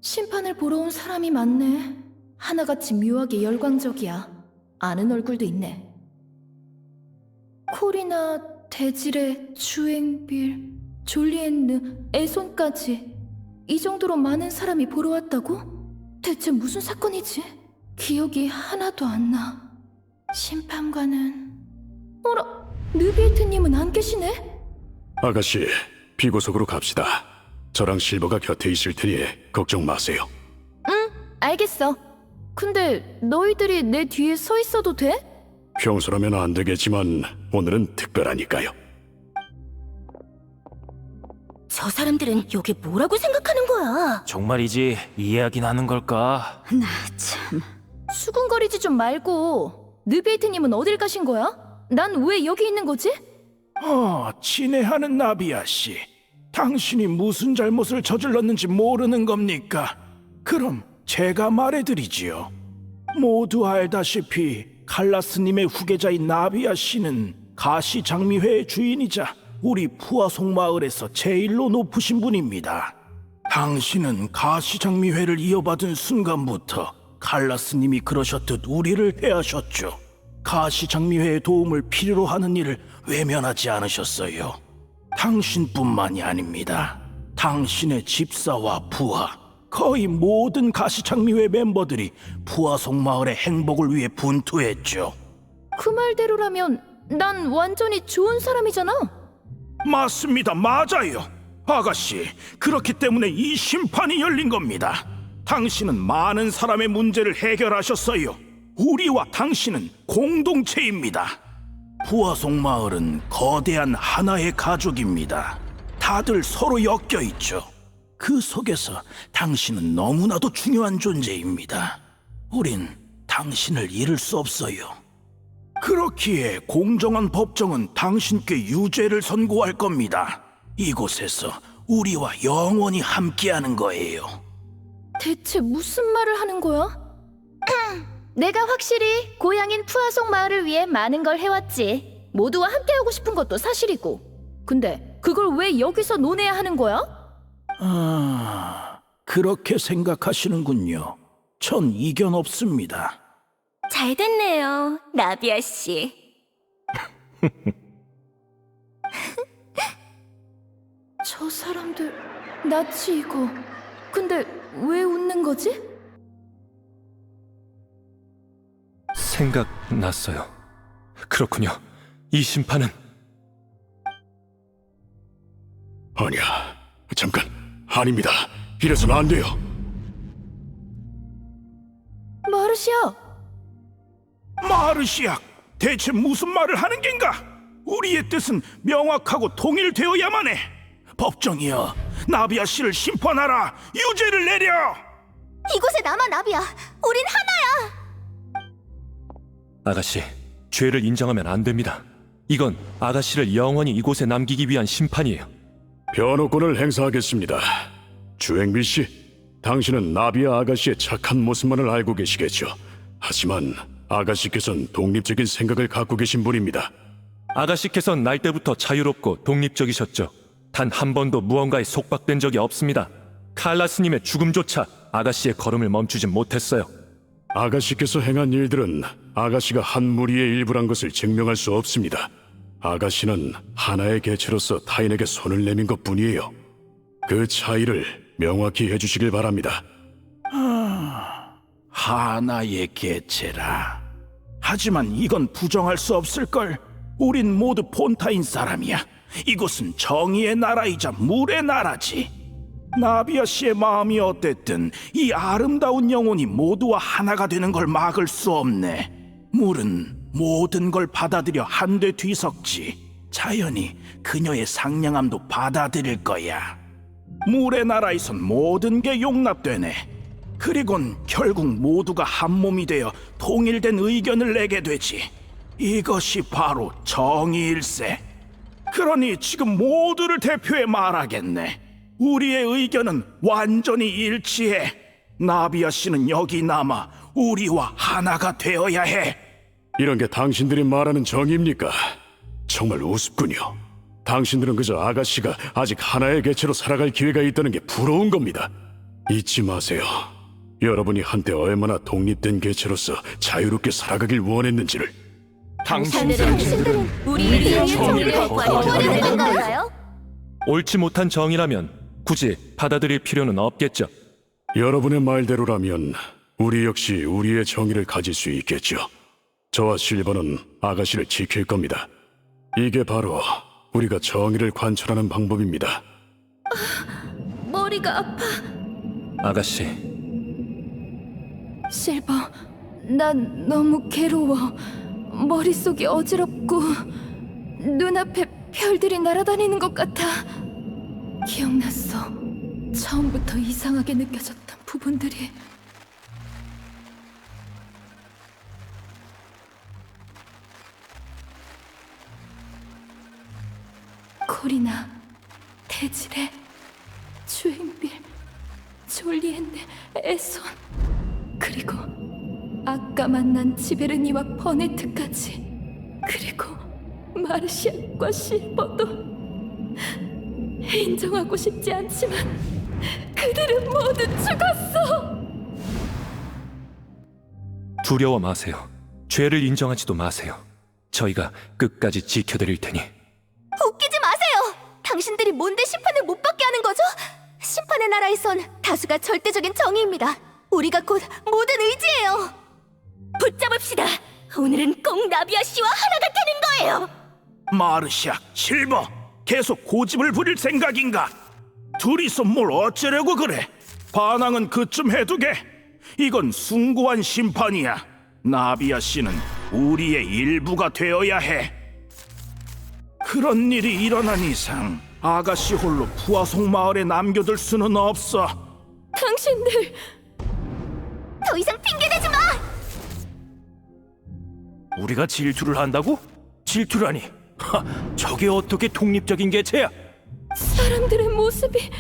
심판을 보러 온 사람이 많네. 하나같이 묘하게 열광적이야. 아는 얼굴도 있네. 콜이나 데질레, 주앵빌, 졸리엔느, 에손까지 이 정도로 많은 사람이 보러 왔다고? 대체 무슨 사건이지? 기억이 하나도 안 나. 심판관은... 어라, 느비에트님은 안 계시네? 아가씨, 비고속으로 갑시다. 저랑 실버가 곁에 있을 테니 걱정 마세요. 응, 알겠어. 근데 너희들이 내 뒤에 서 있어도 돼? 평소라면 안 되겠지만 오늘은 특별하니까요. 저 사람들은 여기 뭐라고 생각하는 거야? 정말이지 이해하긴 하는 걸까? 나 참... 수군거리지 좀 말고. 느비에트님은 어딜 가신 거야? 난 왜 여기 있는 거지? 친애하는 나비아 씨. 당신이 무슨 잘못을 저질렀는지 모르는 겁니까? 그럼 제가 말해드리지요. 모두 알다시피 칼라스님의 후계자인 나비아 씨는 가시장미회의 주인이자 우리 푸아송 마을에서 제일로 높으신 분입니다. 당신은 가시장미회를 이어받은 순간부터 칼라스님이 그러셨듯 우리를 대하셨죠. 가시장미회의 도움을 필요로 하는 일을 외면하지 않으셨어요. 당신뿐만이 아닙니다. 당신의 집사와 부하, 거의 모든 가시장미회 멤버들이 푸아송 마을의 행복을 위해 분투했죠. 그 말대로라면 난 완전히 좋은 사람이잖아. 맞습니다. 맞아요. 아가씨, 그렇기 때문에 이 심판이 열린 겁니다. 당신은 많은 사람의 문제를 해결하셨어요. 우리와 당신은 공동체입니다. 푸아송 마을은 거대한 하나의 가족입니다. 다들 서로 엮여 있죠. 그 속에서 당신은 너무나도 중요한 존재입니다. 우린 당신을 잃을 수 없어요. 그렇기에 공정한 법정은 당신께 유죄를 선고할 겁니다. 이곳에서 우리와 영원히 함께하는 거예요. 대체 무슨 말을 하는 거야? 내가 확실히 고향인 푸아송 마을을 위해 많은 걸 해왔지. 모두와 함께하고 싶은 것도 사실이고. 근데 그걸 왜 여기서 논해야 하는 거야? 그렇게 생각하시는군요. 전 이견 없습니다. 잘 됐네요, 나비아 씨. 저 사람들 낯이 이거. 근데 왜 웃는 거지? 생각났어요. 그렇군요. 이 심판은... 아니야, 잠깐, 아닙니다. 이래서는 안 돼요. 마르시아! 마르시아, 대체 무슨 말을 하는 겐가? 우리의 뜻은 명확하고 통일되어야만 해. 법정이여, 나비아 씨를 심판하라. 유죄를 내려. 이곳에 남아, 나비야. 우린 하나야. 아가씨, 죄를 인정하면 안 됩니다. 이건 아가씨를 영원히 이곳에 남기기 위한 심판이에요. 변호권을 행사하겠습니다. 주앵빌 씨, 당신은 나비아 아가씨의 착한 모습만을 알고 계시겠죠. 하지만 아가씨께서는 독립적인 생각을 갖고 계신 분입니다. 아가씨께선 날 때부터 자유롭고 독립적이셨죠. 단 한 번도 무언가에 속박된 적이 없습니다. 칼라스님의 죽음조차 아가씨의 걸음을 멈추진 못했어요. 아가씨께서 행한 일들은 아가씨가 한 무리의 일부란 것을 증명할 수 없습니다. 아가씨는 하나의 개체로서 타인에게 손을 내민 것뿐이에요. 그 차이를 명확히 해주시길 바랍니다. 하나의 개체라. 하지만 이건 부정할 수 없을걸. 우린 모두 폰타인 사람이야. 이곳은 정의의 나라이자 물의 나라지. 나비아 씨의 마음이 어땠든 이 아름다운 영혼이 모두와 하나가 되는 걸 막을 수 없네. 물은 모든 걸 받아들여 한데 뒤섞지. 자연히 그녀의 상냥함도 받아들일 거야. 물의 나라에선 모든 게 용납되네. 그리곤 결국 모두가 한 몸이 되어 통일된 의견을 내게 되지. 이것이 바로 정의일세. 그러니 지금 모두를 대표해 말하겠네. 우리의 의견은 완전히 일치해. 나비아 씨는 여기 남아 우리와 하나가 되어야 해. 이런 게 당신들이 말하는 정의입니까? 정말 우습군요. 당신들은 그저 아가씨가 아직 하나의 개체로 살아갈 기회가 있다는 게 부러운 겁니다. 잊지 마세요. 여러분이 한때 얼마나 독립된 개체로서 자유롭게 살아가길 원했는지를. 당신들은 우리의 정의를 원하는 건가요? 옳지 못한 정의라면 굳이 받아들일 필요는 없겠죠. 여러분의 말대로라면 우리 역시 우리의 정의를 가질 수 있겠죠. 저와 실버는 아가씨를 지킬 겁니다. 이게 바로 우리가 정의를 관철하는 방법입니다. 머리가 아파. 아가씨, 실버, 난 너무 괴로워. 머릿속이 어지럽고 눈앞에 별들이 날아다니는 것 같아. 기억났어. 처음부터 이상하게 느껴졌던 부분들이. 코리나, 데지레, 주인빌, 졸리엔네, 에손, 그리고 아까 만난 지베르니와 버네트까지, 그리고 마르시아과 실버도. 인정하고 싶지 않지만 그들은 모두 죽었어. 두려워 마세요. 죄를 인정하지도 마세요. 저희가 끝까지 지켜드릴 테니. 웃기지 마세요. 당신들이 뭔데 심판을 못 받게 하는 거죠? 심판의 나라에선 다수가 절대적인 정의입니다. 우리가 곧 모든 의지예요. 붙잡읍시다. 오늘은 꼭 나비아 씨와 하나가 되는 거예요. 마르샥, 실버, 계속 고집을 부릴 생각인가? 둘이서 뭘 어쩌려고 그래? 반항은 그쯤 해두게. 이건 숭고한 심판이야. 나비아 씨는 우리의 일부가 되어야 해. 그런 일이 일어난 이상 아가씨 홀로 부하송 마을에 남겨둘 수는 없어. 당신들 더 이상 핑계대지 마. 우리가 질투를 한다고? 질투라니. 하, 저게 어떻게 독립적인 개체야? 사람들의 모습이.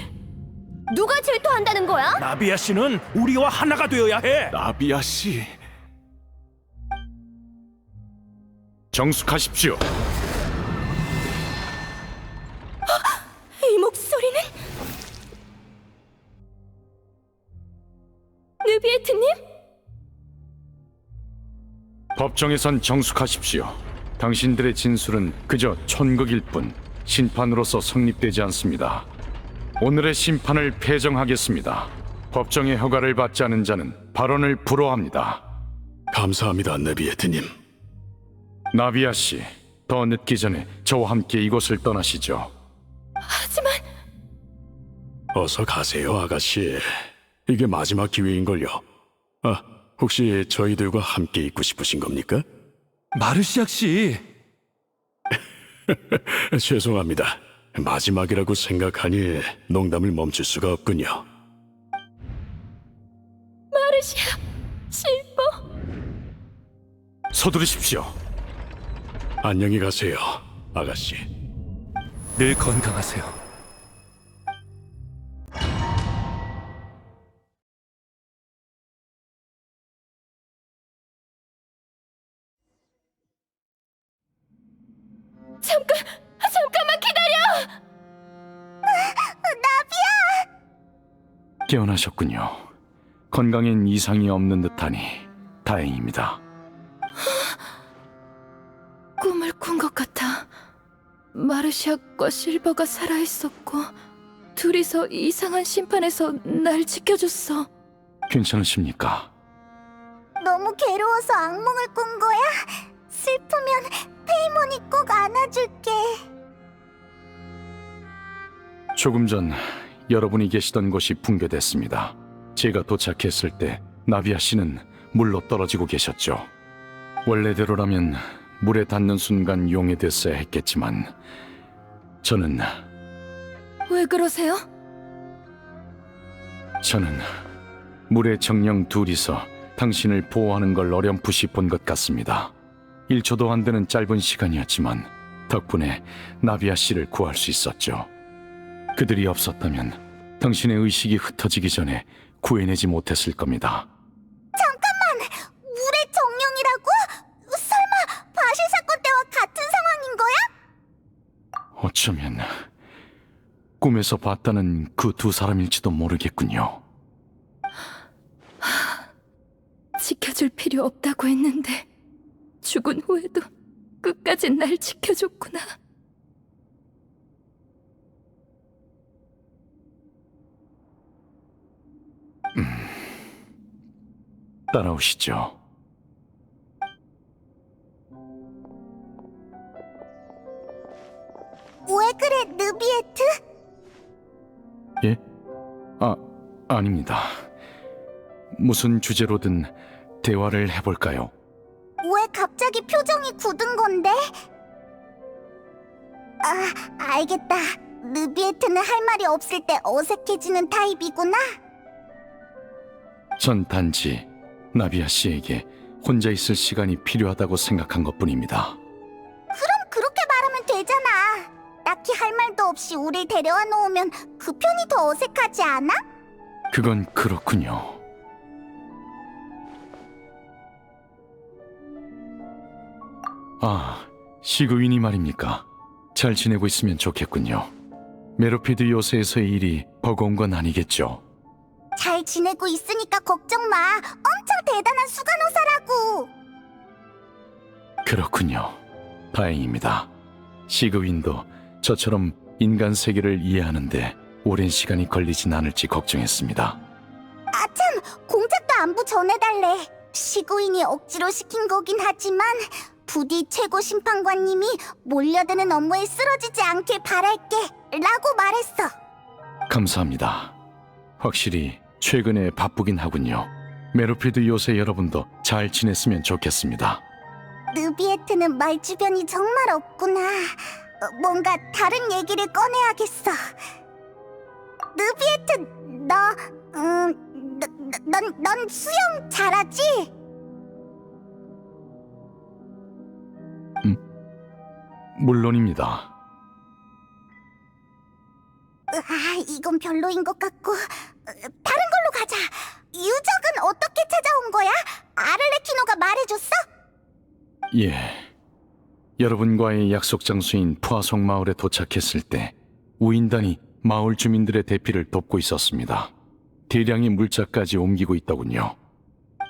누가 질투한다는 거야? 나비아 씨는 우리와 하나가 되어야 해. 나비아 씨. 정숙하십시오. 이 목소리는 느비에트님? 법정에선 정숙하십시오. 당신들의 진술은 그저 촌극일 뿐 심판으로서 성립되지 않습니다. 오늘의 심판을 폐정하겠습니다. 법정의 허가를 받지 않은 자는 발언을 불허합니다. 감사합니다, 네비에트님. 나비아 씨, 더 늦기 전에 저와 함께 이곳을 떠나시죠. 하지만 어서 가세요, 아가씨. 이게 마지막 기회인걸요. 아, 혹시 저희들과 함께 있고 싶으신 겁니까? 마르시악 씨. 죄송합니다. 마지막이라고 생각하니 농담을 멈출 수가 없군요. 마르시아, 실버. 서두르십시오. 안녕히 가세요, 아가씨. 늘 건강하세요. 잠깐만 기다려! 나비야! 깨어나셨군요. 건강엔 이상이 없는 듯하니 다행입니다. 꿈을 꾼 것 같아. 마르시아과 실버가 살아있었고 둘이서 이상한 심판에서 날 지켜줬어. 괜찮으십니까? 너무 괴로워서 악몽을 꾼 거야? 슬프면 페이몬이 꼭 안아줄게. 조금 전 여러분이 계시던 곳이 붕괴됐습니다. 제가 도착했을 때 나비아 씨는 물로 떨어지고 계셨죠. 원래대로라면 물에 닿는 순간 용해됐어야 했겠지만 저는 왜 그러세요? 물에 정령 둘이서 당신을 보호하는 걸 어렴풋이 본 것 같습니다. 1초도 안 되는 짧은 시간이었지만 덕분에 나비아 씨를 구할 수 있었죠. 그들이 없었다면 당신의 의식이 흩어지기 전에 구해내지 못했을 겁니다. 잠깐만! 물의 정령이라고? 설마 어쩌면 꿈에서 봤다는 그 두 사람일지도 모르겠군요. 지켜줄 필요 없다고 했는데 죽은 후에도 끝까지 날 지켜줬구나. 따라오시죠. 왜 그래, 느비에트? 예? 아닙니다. 무슨 주제로든 대화를 해볼까요? 왜 갑자기 표정이 굳은 건데? 알겠다. 느비에트는 할 말이 없을 때 어색해지는 타입이구나. 전 단지 나비아 씨에게 혼자 있을 시간이 필요하다고 생각한 것뿐입니다. 그럼 그렇게 말하면 되잖아. 딱히 할 말도 없이 우릴 데려와 놓으면 그 편이 더 어색하지 않아? 그건 그렇군요. 시그윈이 말입니까? 잘 지내고 있으면 좋겠군요. 메로피드 요새에서의 일이 버거운 건 아니겠죠? 잘 지내고 있으니까 걱정 마. 엄청 대단한 수간호사라고. 그렇군요. 다행입니다. 시그윈도 저처럼 인간 세계를 이해하는데 오랜 시간이 걸리진 않을지 걱정했습니다. 아참, 공작도 안부 전해달래. 시구인이 억지로 시킨 거긴 하지만 부디 최고 심판관님이 몰려드는 업무에 쓰러지지 않길 바랄게 라고 말했어. 감사합니다. 확실히 최근에 바쁘긴 하군요. 메로필드 요새 여러분도 잘 지냈으면 좋겠습니다. 느비에트는 말주변이 정말 없구나. 뭔가 다른 얘기를 꺼내야겠어. 느비에트, 넌 수영 잘하지? 물론입니다. 이건 별로인 것 같고 다른 걸로 가자. 유적은 어떻게 찾아온 거야? 아를레키노가 말해줬어? 예. 여러분과의 약속 장소인 푸아속 마을에 도착했을 때 우인단이 마을 주민들의 대피를 돕고 있었습니다. 대량의 물자까지 옮기고 있더군요.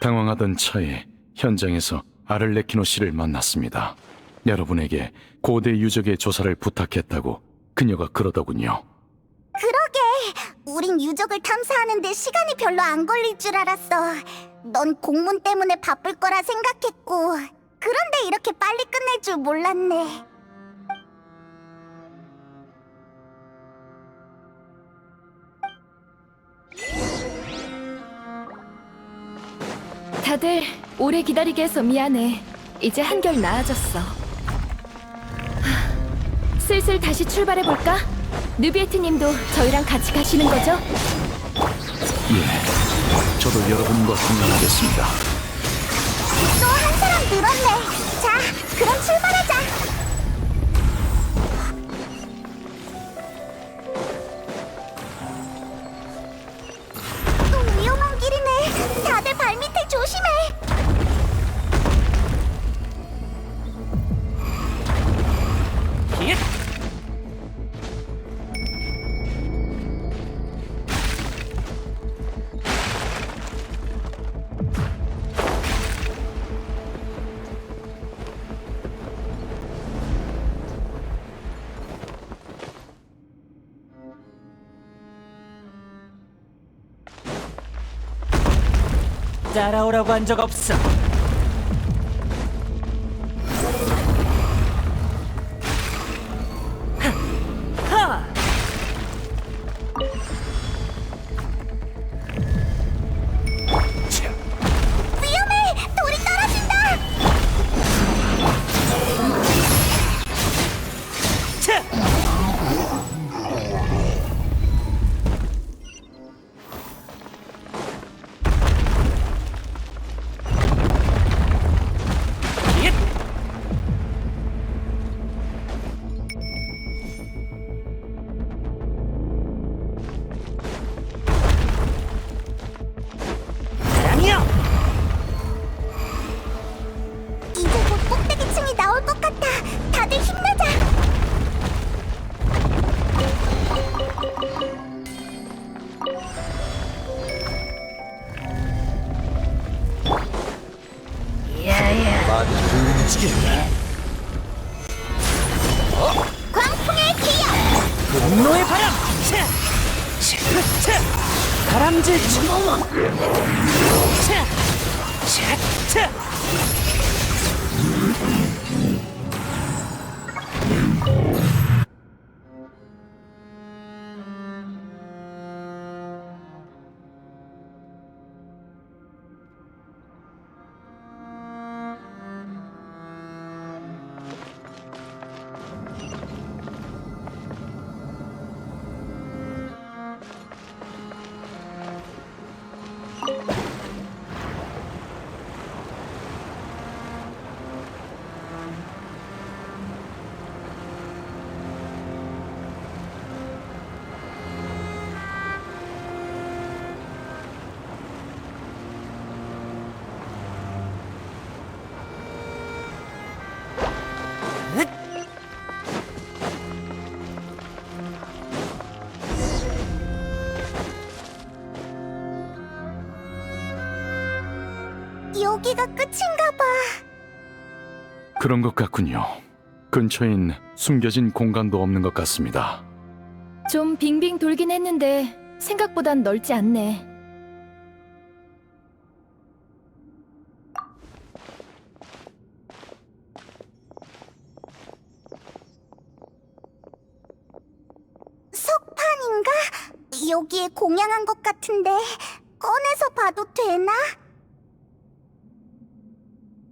당황하던 차에 현장에서 아를레키노 씨를 만났습니다. 여러분에게 고대 유적의 조사를 부탁했다고 그녀가 그러더군요. 그러게, 우린 유적을 탐사하는데 시간이 별로 안 걸릴 줄 알았어. 넌 공문 때문에 바쁠 거라 생각했고, 그런데 이렇게 빨리 끝낼 줄 몰랐네. 다들 오래 기다리게 해서 미안해. 이제 한결 나아졌어. 슬슬 다시 출발해볼까? 느비에트님도 저희랑 같이 가시는 거죠? 예, 저도 여러분과 동행하겠습니다. 또 한 사람 늘었네. 자, 그럼 출발하자. 또 위험한 길이네. 다들 발밑에 조심해. 따라오라고 한 적 없어. 위험해! 돌이 떨어진다! 광풍의 기억! 분노의 바람! 다람쥐 여기가 끝인가 봐. 그런 것 같군요. 근처엔 숨겨진 공간도 없는 것 같습니다. 좀 빙빙 돌긴 했는데 생각보단 넓지 않네. 석판인가? 여기에 공양한 것 같은데 꺼내서 봐도 되나?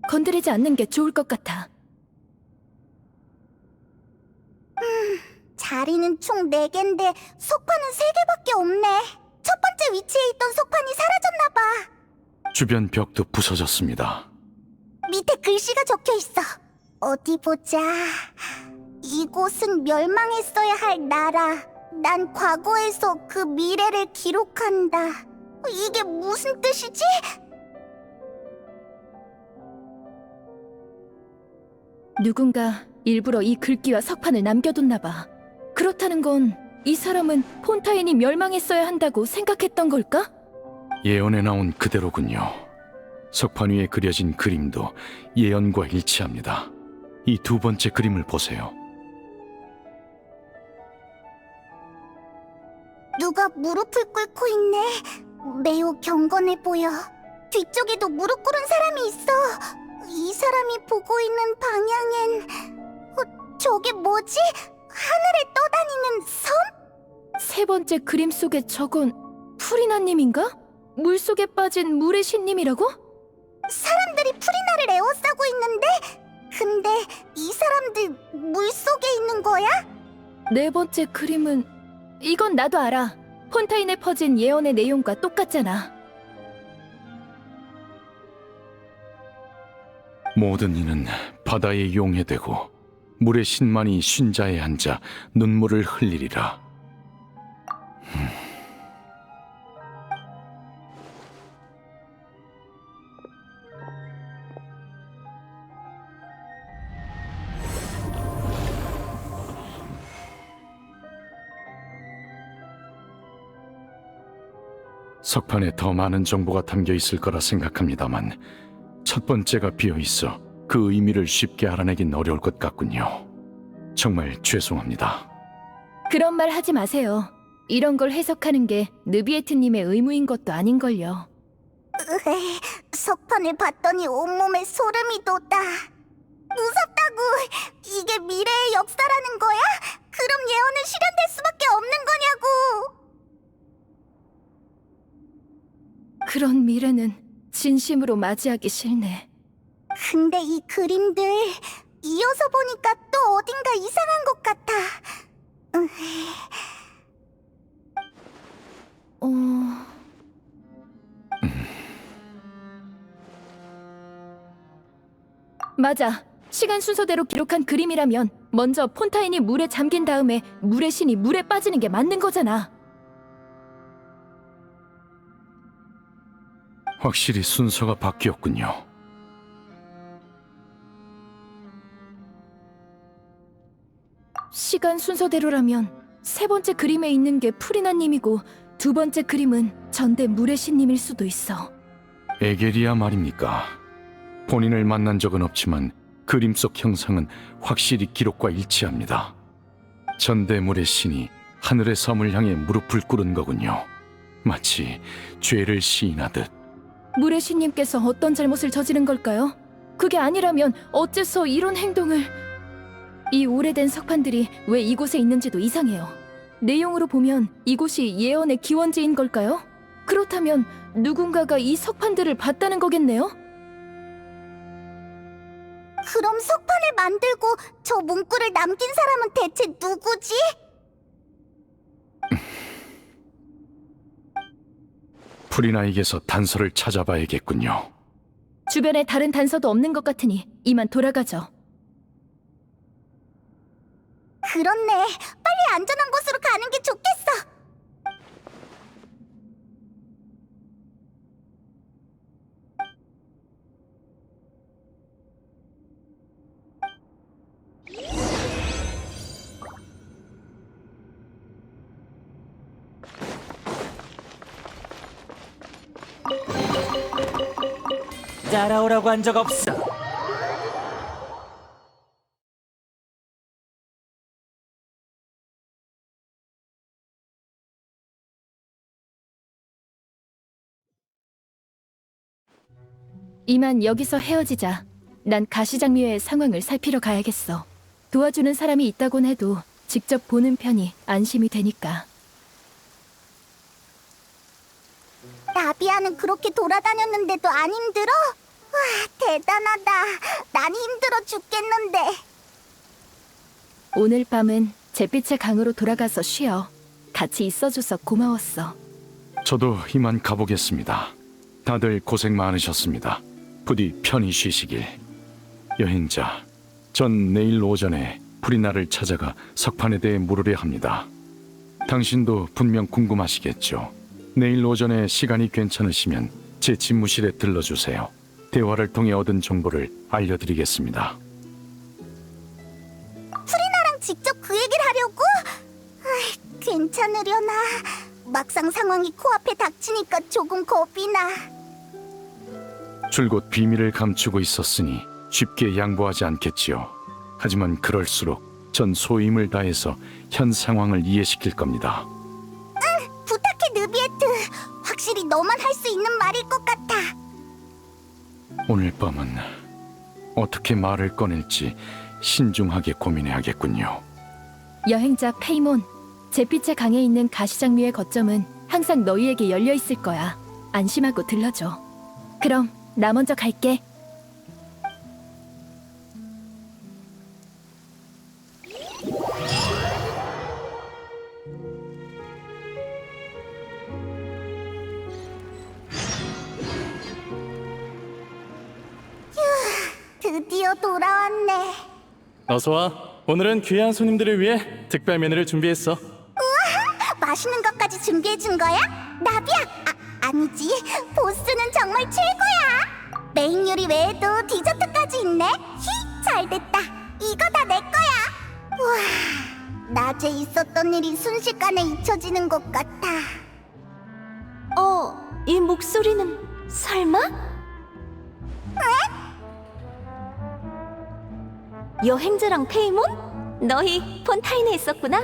건드리지 않는 게 좋을 것 같아. 자리는 총 4개인데 석판은 3개밖에 없네. 첫 번째 위치에 있던 석판이 사라졌나 봐. 주변 벽도 부서졌습니다. 밑에 글씨가 적혀 있어. 어디 보자. 이곳은 멸망했어야 할 나라. 난 과거에서 그 미래를 기록한다. 이게 무슨 뜻이지? 누군가 일부러 이 글귀와 석판을 남겨뒀나 봐. 그렇다는 건 이 사람은 폰타인이 멸망했어야 한다고 생각했던 걸까? 예언에 나온 그대로군요. 석판 위에 그려진 그림도 예언과 일치합니다. 이 두 번째 그림을 보세요. 누가 무릎을 꿇고 있네. 매우 경건해 보여. 뒤쪽에도 무릎 꿇은 사람이 있어. 이 사람이 보고 있는 방향엔 저게 뭐지? 하늘에 떠다니는 섬? 세 번째 그림 속의 저건 프리나님인가? 물속에 빠진 물의 신님이라고? 사람들이 프리나를 에워싸고 있는데? 근데 이 사람들 물속에 있는 거야? 네 번째 그림은 이건 나도 알아. 폰타인에 퍼진 예언의 내용과 똑같잖아. 모든 이는 바다에 용해되고 물의 신만이 쉰자에 앉아 눈물을 흘리리라. 석판에 더 많은 정보가 담겨 있을 거라 생각합니다만 첫 번째가 비어 있어 그 의미를 쉽게 알아내긴 어려울 것 같군요. 정말 죄송합니다. 그런 말 하지 마세요. 이런 걸 해석하는 게 느비에트님의 의무인 것도 아닌걸요. 석판을 봤더니 온몸에 소름이 돋아. 무섭다고! 이게 미래의 역사라는 거야? 그럼 예언은 실현될 수밖에 없는 거냐고! 그런 미래는 진심으로 맞이하기 싫네. 근데 이 그림들 이어서 보니까 또 어딘가 이상한 것 같아. 맞아. 시간 순서대로 기록한 그림이라면 먼저 폰타인이 물에 잠긴 다음에 물의 신이 물에 빠지는 게 맞는 거잖아. 확실히 순서가 바뀌었군요. 시간 순서대로라면 세 번째 그림에 있는 게 프리나님이고 두 번째 그림은 전대 물의 신님일 수도 있어. 에게리아 말입니까? 본인을 만난 적은 없지만 그림 속 형상은 확실히 기록과 일치합니다. 전대물의 신이 하늘의 섬을 향해 무릎을 꿇은 거군요. 마치 죄를 시인하듯. 물의 신님께서 어떤 잘못을 저지른 걸까요? 그게 아니라면 어째서 이런 행동을... 이 오래된 석판들이 왜 이곳에 있는지도 이상해요. 내용으로 보면 이곳이 예언의 기원지인 걸까요? 그렇다면 누군가가 이 석판들을 봤다는 거겠네요? 그럼 석판을 만들고 저 문구를 남긴 사람은 대체 누구지? 프리나에게서 단서를 찾아봐야겠군요. 주변에 다른 단서도 없는 것 같으니 이만 돌아가죠. 그렇네. 빨리 안전한 곳으로 가는 게 좋겠어. 따라오라고 한 적 없어. 이만 여기서 헤어지자. 난 가시장미회의 상황을 살피러 가야겠어. 도와주는 사람이 있다곤 해도 직접 보는 편이 안심이 되니까. 나비아는 그렇게 돌아다녔는데도 안 힘들어? 와, 대단하다. 난 힘들어 죽겠는데. 오늘 밤은 잿빛의 강으로 돌아가서 쉬어. 같이 있어줘서 고마웠어. 저도 이만 가보겠습니다. 다들 고생 많으셨습니다. 부디 편히 쉬시길. 여행자, 전 내일 오전에 프리나를 찾아가 석판에 대해 물으려 합니다. 당신도 분명 궁금하시겠죠? 내일 오전에 시간이 괜찮으시면 제 집무실에 들러주세요. 대화를 통해 얻은 정보를 알려드리겠습니다. 프리나랑 직접 그 얘기를 하려고? 괜찮으려나? 막상 상황이 코앞에 닥치니까 조금 겁이 나. 줄곧 비밀을 감추고 있었으니 쉽게 양보하지 않겠지요. 하지만 그럴수록 전 소임을 다해서 현 상황을 이해시킬 겁니다. 부탁해, 느비에트. 확실히 너만 할 수 있는 말일 것 같아. 오늘 밤은 어떻게 말을 꺼낼지 신중하게 고민해야겠군요. 여행자 페이몬, 잿빛의 강에 있는 가시장미의 거점은 항상 너희에게 열려 있을 거야. 안심하고 들러줘. 그럼 나 먼저 갈게. 드디어 돌아왔네. 어서 와. 오늘은 귀한 손님들을 위해 특별 메뉴를 준비했어. 우와, 맛있는 것까지 준비해준 거야? 나비야! 아니지. 보스는 정말 최고야. 메인 요리 외에도 디저트까지 있네. 히, 잘됐다. 이거 다 내 거야. 우와, 낮에 있었던 일이 순식간에 잊혀지는 것 같아. 이 목소리는 설마? 여행자랑 페이몬? 너희 폰타인에 있었구나?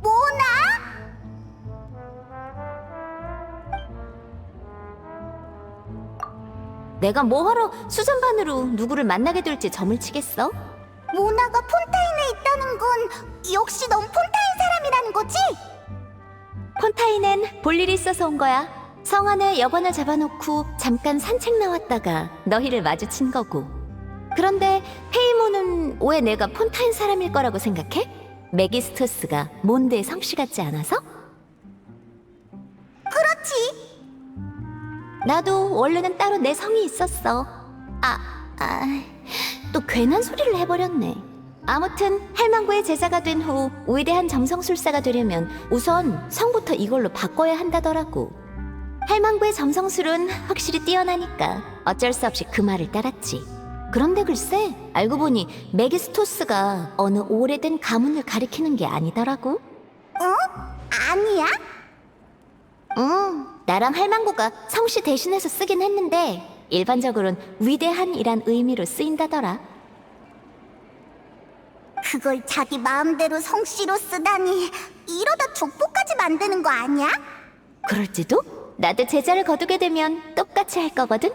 뭐나? 내가 뭐하러 수전반으로 누구를 만나게 될지 점을 치겠어? 모나가 폰타인에 있다는 건 역시 넌 폰타인 사람이라는 거지? 폰타인엔 볼 일이 있어서 온 거야. 성 안에 여관을 잡아놓고 잠깐 산책 나왔다가 너희를 마주친 거고. 그런데 페이몬은 왜 내가 폰타인 사람일 거라고 생각해? 메기스토스가 몬드의 성씨 같지 않아서? 그렇지. 나도 원래는 따로 내 성이 있었어. 또 괜한 소리를 해버렸네. 아무튼 할망구의 제자가 된 후 위대한 점성술사가 되려면 우선 성부터 이걸로 바꿔야 한다더라고. 할망구의 점성술은 확실히 뛰어나니까 어쩔 수 없이 그 말을 따랐지. 그런데 글쎄, 알고 보니 메기스토스가 어느 오래된 가문을 가리키는 게 아니더라고. 아니야? 나랑 할망구가 성씨 대신해서 쓰긴 했는데 일반적으로는 위대한이란 의미로 쓰인다더라. 그걸 자기 마음대로 성씨로 쓰다니 이러다 족보까지 만드는 거 아니야? 그럴지도? 나도 제자를 거두게 되면 똑같이 할 거거든?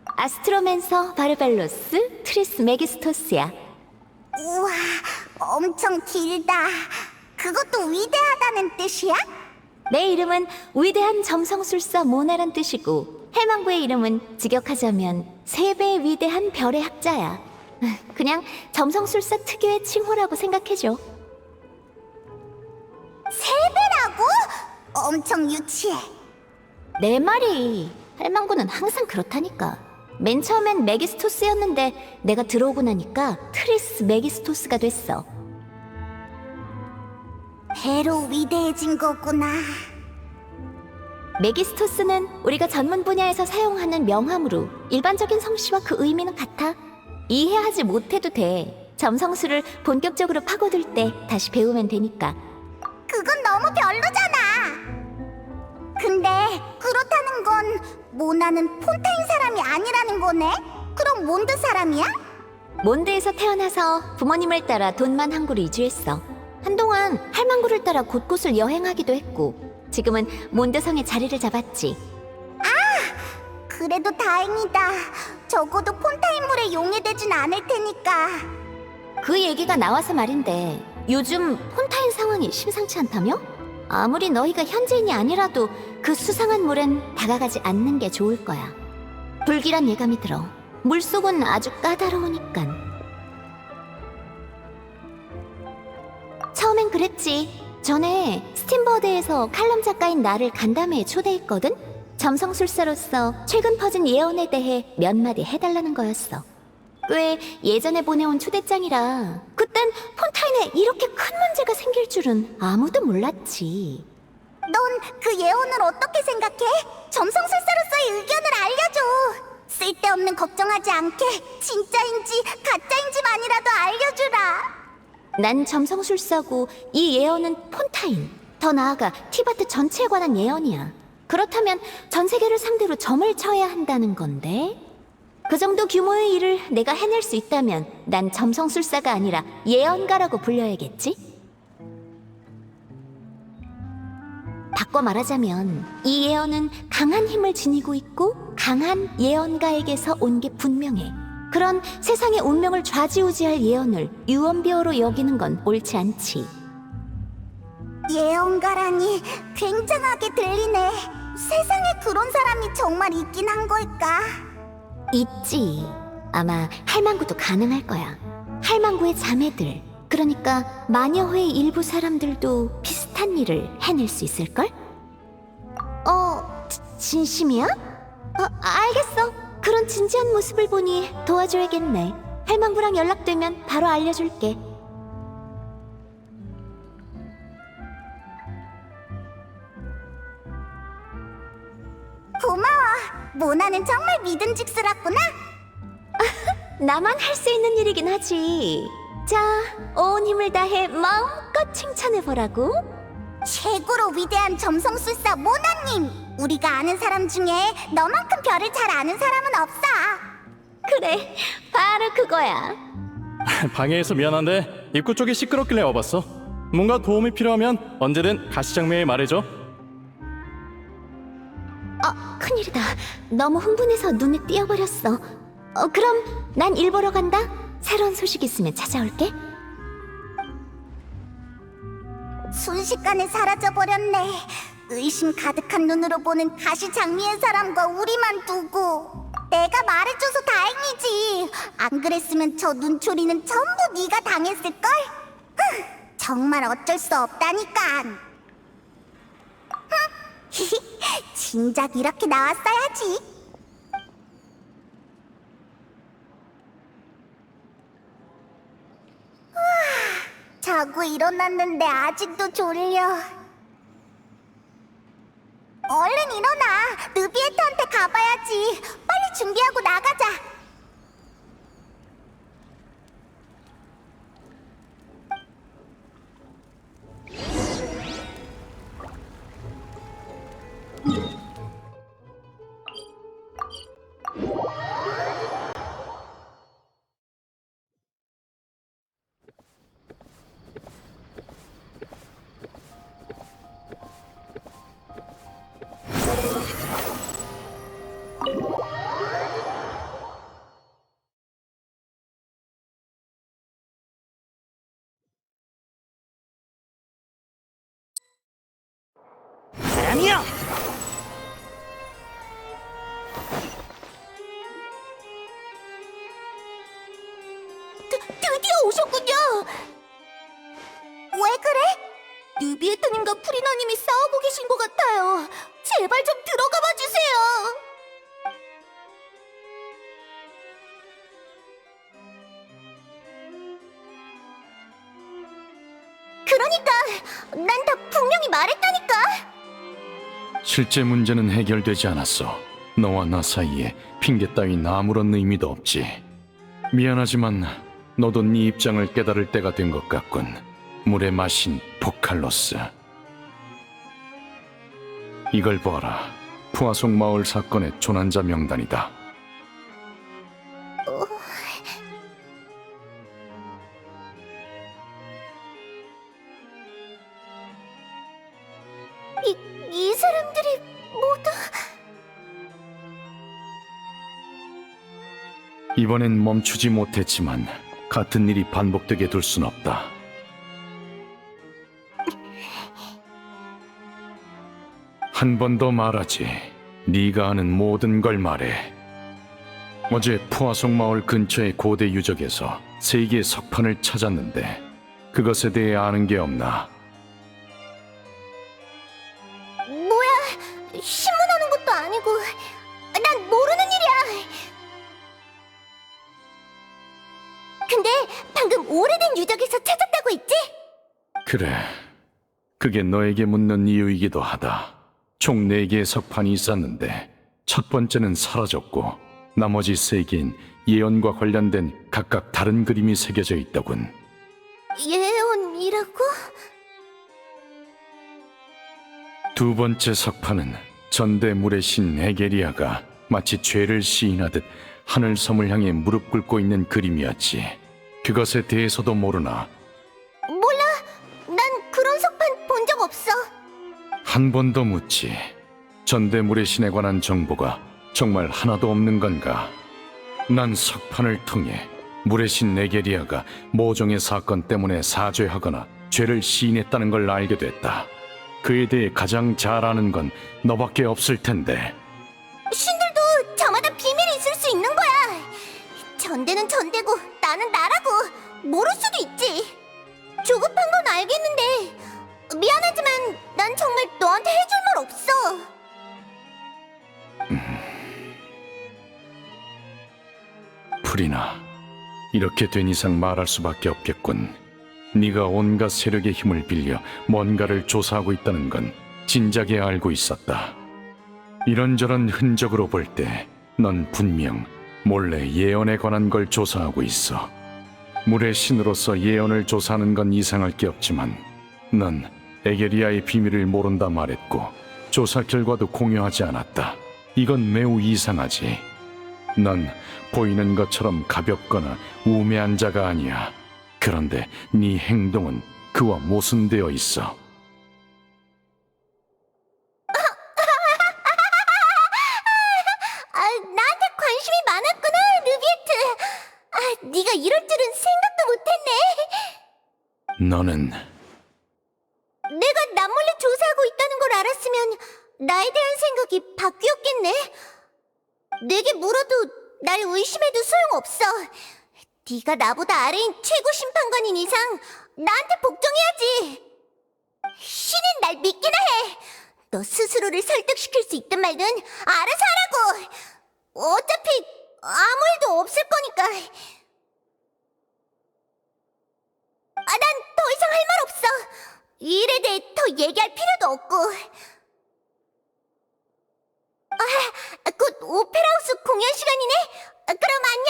아스트로맨서 바르벨로스 트리스 메기스토스야. 우와, 엄청 길다. 그것도 위대하다는 뜻이야? 내 이름은 위대한 점성술사 모나란 뜻이고 할망구의 이름은 직역하자면 3배의 위대한 별의 학자야. 그냥 점성술사 특유의 칭호라고 생각해줘. 3배라고? 엄청 유치해. 내 말이 할망구는 항상 그렇다니까. 맨 처음엔 메기스토스였는데 내가 들어오고 나니까 트리스 메기스토스가 됐어. 배로 위대해진 거구나. 메기스토스는 우리가 전문 분야에서 사용하는 명함으로 일반적인 성씨와 그 의미는 같아. 이해하지 못해도 돼. 점성술을 본격적으로 파고들 때 다시 배우면 되니까. 그건 너무 별로잖아. 근데 그렇다는 건 모나는 폰타인 사람이 아니라는 거네? 그럼 몬드 사람이야? 몬드에서 태어나서 부모님을 따라 돈만 항구로 이주했어. 한동안 할망구를 따라 곳곳을 여행하기도 했고 지금은 몬드성에 자리를 잡았지. 그래도 다행이다. 적어도 폰타인물에 용해되진 않을 테니까. 그 얘기가 나와서 말인데 요즘 폰타인 상황이 심상치 않다며? 아무리 너희가 현지인이 아니라도 그 수상한 물엔 다가가지 않는 게 좋을 거야. 불길한 예감이 들어. 물속은 아주 까다로우니깐. 처음엔 그랬지. 전에 스팀버드에서 칼럼 작가인 나를 간담회에 초대했거든? 점성술사로서 최근 퍼진 예언에 대해 몇 마디 해달라는 거였어. 꽤 예전에 보내온 초대장이라 그땐 폰타인에 이렇게 큰 문제가 생길 줄은 아무도 몰랐지. 넌 그 예언을 어떻게 생각해? 점성술사로서의 의견을 알려줘. 쓸데없는 걱정하지 않게 진짜인지 가짜인지만이라도 알려주라. 난 점성술사고 이 예언은 폰타인, 더 나아가 티바트 전체에 관한 예언이야. 그렇다면 전 세계를 상대로 점을 쳐야 한다는 건데? 그 정도 규모의 일을 내가 해낼 수 있다면 난 점성술사가 아니라 예언가라고 불려야겠지? 바꿔 말하자면 이 예언은 강한 힘을 지니고 있고 강한 예언가에게서 온 게 분명해. 그런 세상의 운명을 좌지우지할 예언을 유언비어로 여기는 건 옳지 않지. 예언가라니 굉장하게 들리네. 세상에 그런 사람이 정말 있긴 한 걸까? 있지. 아마 할망구도 가능할 거야. 할망구의 자매들, 그러니까 마녀회의 일부 사람들도 비슷한 일을 해낼 수 있을걸? 진심이야? 알겠어. 그런 진지한 모습을 보니 도와줘야겠네. 할망구랑 연락되면 바로 알려줄게. 고마워. 모나는 정말 믿음직스럽구나. 나만 할 수 있는 일이긴 하지. 자, 온 힘을 다해 마음껏 칭찬해보라고. 최고로 위대한 점성술사 모나님. 우리가 아는 사람 중에 너만큼 별을 잘 아는 사람은 없어. 그래, 바로 그거야. 방해해서 미안한데 입구 쪽이 시끄럽길래 와봤어. 뭔가 도움이 필요하면 언제든 가시장면에 말해줘. 큰일이다. 너무 흥분해서 눈에 띄어버렸어. 그럼 난 일 보러 간다. 새로운 소식 있으면 찾아올게. 순식간에 사라져버렸네. 의심 가득한 눈으로 보는 가시장미의 사람과 우리만 두고. 내가 말해줘서 다행이지. 안 그랬으면 저 눈초리는 전부 네가 당했을걸? 정말 어쩔 수 없다니까. 진작 이렇게 나왔어야지. 자고 일어났는데 아직도 졸려. 얼른 일어나. 느비에트한테 가봐야지. 빨리 준비하고 나가자. 사람이여! 드디어 오셨군요. 왜 그래? 느비에트님과 프리나님이 싸우고 계신 것 같아요. 제발 좀 들어가 봐 주세요. 그러니까 난 다 분명히 말했다니까. 실제 문제는 해결되지 않았어. 너와 나 사이에 핑계 따윈 아무런 의미도 없지. 미안하지만 너도 네 입장을 깨달을 때가 된 것 같군. 물의 마신 포칼로스. 이걸 보아라. 푸아속 마을 사건의 조난자 명단이다. 이 사람들이 모두 이번엔 멈추지 못했지만 같은 일이 반복되게 둘 순 없다. 한 번 더 말하지. 네가 아는 모든 걸 말해. 어제 푸아속 마을 근처의 고대 유적에서 세 개의 석판을 찾았는데 그것에 대해 아는 게 없나? 뭐야? 신문하는 것도 아니고 난 모르는 일이야. 근데 방금 오래된 유적에서 찾았다고 했지? 그래. 그게 너에게 묻는 이유이기도 하다. 총 4개의 석판이 있었는데 첫 번째는 사라졌고 나머지 3개인 예언과 관련된 각각 다른 그림이 새겨져 있더군. 예언이라고? 두 번째 석판은 전대물의 신 에게리아가 마치 죄를 시인하듯 하늘섬을 향해 무릎 꿇고 있는 그림이었지. 그것에 대해서도 모르나? 몰라. 난 그런 석판 본 적 없어. 한 번 더 묻지. 전대물의 신에 관한 정보가 정말 하나도 없는 건가? 난 석판을 통해 물의 신 에게리아가 모종의 사건 때문에 사죄하거나 죄를 시인했다는 걸 알게 됐다. 그에 대해 가장 잘 아는 건 너밖에 없을 텐데. 신들도 저마다 비밀이 있을 수 있는 거야. 전대는 전대고 나는 나라고. 모를 수도 있지. 조급한 건 알겠는데 미안하지만 난 정말 너한테 해줄 말 없어. 프리나, 이렇게 된 이상 말할 수밖에 없겠군. 네가 온갖 세력의 힘을 빌려 뭔가를 조사하고 있다는 건 진작에 알고 있었다. 이런저런 흔적으로 볼 때 넌 분명 몰래 예언에 관한 걸 조사하고 있어. 물의 신으로서 예언을 조사하는 건 이상할 게 없지만 넌 에게리아의 비밀을 모른다 말했고 조사 결과도 공유하지 않았다. 이건 매우 이상하지. 넌 보이는 것처럼 가볍거나 우매한 자가 아니야. 그런데 네 행동은 그와 모순되어 있어. 나한테 관심이 많았구나, 루비에트. 네가 이럴 줄은 생각도 못했네. 너는 내가 남몰래 조사하고 있다는 걸 알았으면 나에 대한 생각이 바뀌었겠네. 내게 물어도 날 의심해도 소용없어. 네가 나보다 아래인 최고 심판관인 이상 나한테 복종해야지. 신은 날 믿기나 해. 너 스스로를 설득시킬 수 있든 말든 알아서 하라고. 어차피 아무 일도 없을 거니까. 난 더 이상 할 말 없어. 이 일에 대해 더 얘기할 필요도 없고. 곧 오페라하우스 공연 시간이네. 그럼 안녕.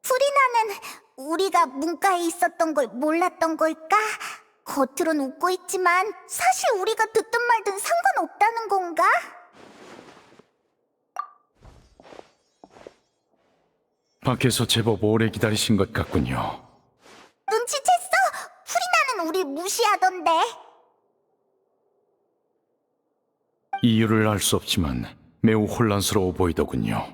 프리나는 우리가 문과에 있었던 걸 몰랐던 걸까? 겉으론 웃고 있지만 사실 우리가 듣든 말든 상관없다는 건가? 밖에서 제법 오래 기다리신 것 같군요. 눈치챘어? 프리나는 우리 무시하던데. 이유를 알 수 없지만 매우 혼란스러워 보이더군요.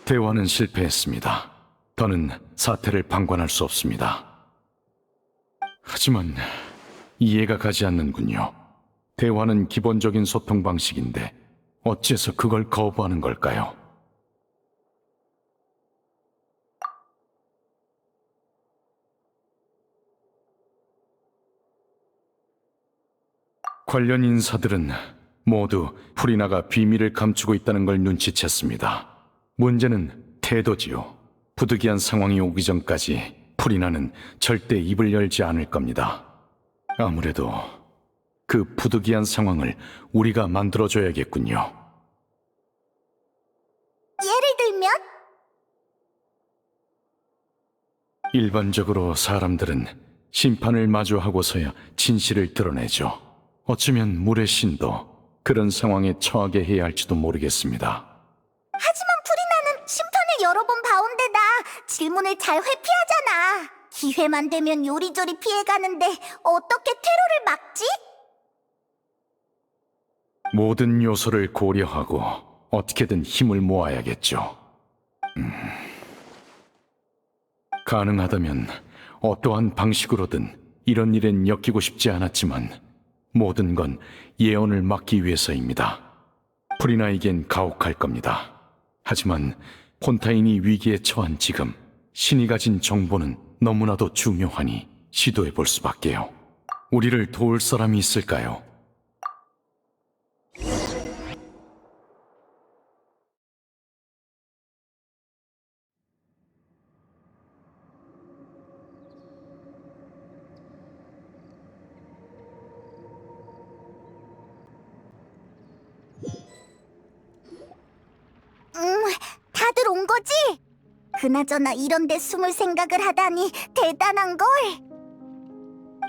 대화는 실패했습니다. 더는 사태를 방관할 수 없습니다. 하지만 이해가 가지 않는군요. 대화는 기본적인 소통 방식인데 어째서 그걸 거부하는 걸까요? 관련 인사들은 모두 프리나가 비밀을 감추고 있다는 걸 눈치챘습니다. 문제는 태도지요. 부득이한 상황이 오기 전까지 프리나는 절대 입을 열지 않을 겁니다. 아무래도 그 부득이한 상황을 우리가 만들어줘야겠군요. 예를 들면? 일반적으로 사람들은 심판을 마주하고서야 진실을 드러내죠. 어쩌면 물의 신도 그런 상황에 처하게 해야 할지도 모르겠습니다. 하지만 프리나는 심판을 여러 번 봐온데다 질문을 잘 회피하잖아. 기회만 되면 요리조리 피해가는데 어떻게 테러를 막지? 모든 요소를 고려하고 어떻게든 힘을 모아야겠죠. 가능하다면 어떠한 방식으로든 이런 일엔 엮이고 싶지 않았지만 모든 건 예언을 막기 위해서입니다. 프리나에겐 가혹할 겁니다. 하지만 폰타인이 위기에 처한 지금 신이 가진 정보는 너무나도 중요하니 시도해 볼 수밖에요. 우리를 도울 사람이 있을까요? 다들 온 거지? 그나저나 이런데 숨을 생각을 하다니 대단한걸.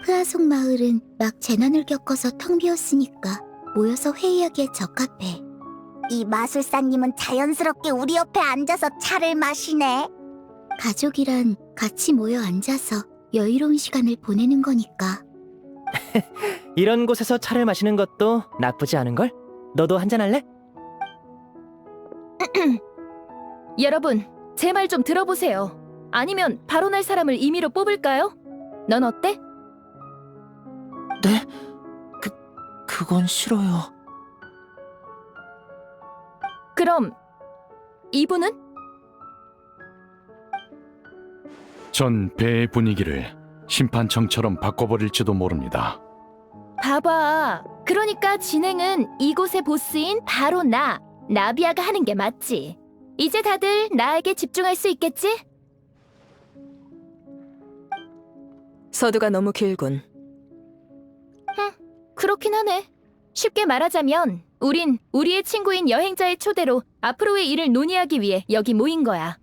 프아속 마을은 막 재난을 겪어서 텅 비었으니까 모여서 회의하기에 적합해. 이 마술사님은 자연스럽게 우리 옆에 앉아서 차를 마시네. 가족이란 같이 모여 앉아서 여유로운 시간을 보내는 거니까. 이런 곳에서 차를 마시는 것도 나쁘지 않은걸? 너도 한잔 할래? 여러분, 제 말 좀 들어보세요. 아니면 발언할 사람을 임의로 뽑을까요? 넌 어때? 네? 그건 싫어요. 그럼 이분은? 전 배의 분위기를 심판청처럼 바꿔버릴지도 모릅니다. 봐봐. 그러니까 진행은 이곳의 보스인 바로 나비아가 하는 게 맞지. 이제 다들 나에게 집중할 수 있겠지? 서두가 너무 길군. 그렇긴 하네. 쉽게 말하자면 우린 우리의 친구인 여행자의 초대로 앞으로의 일을 논의하기 위해 여기 모인 거야.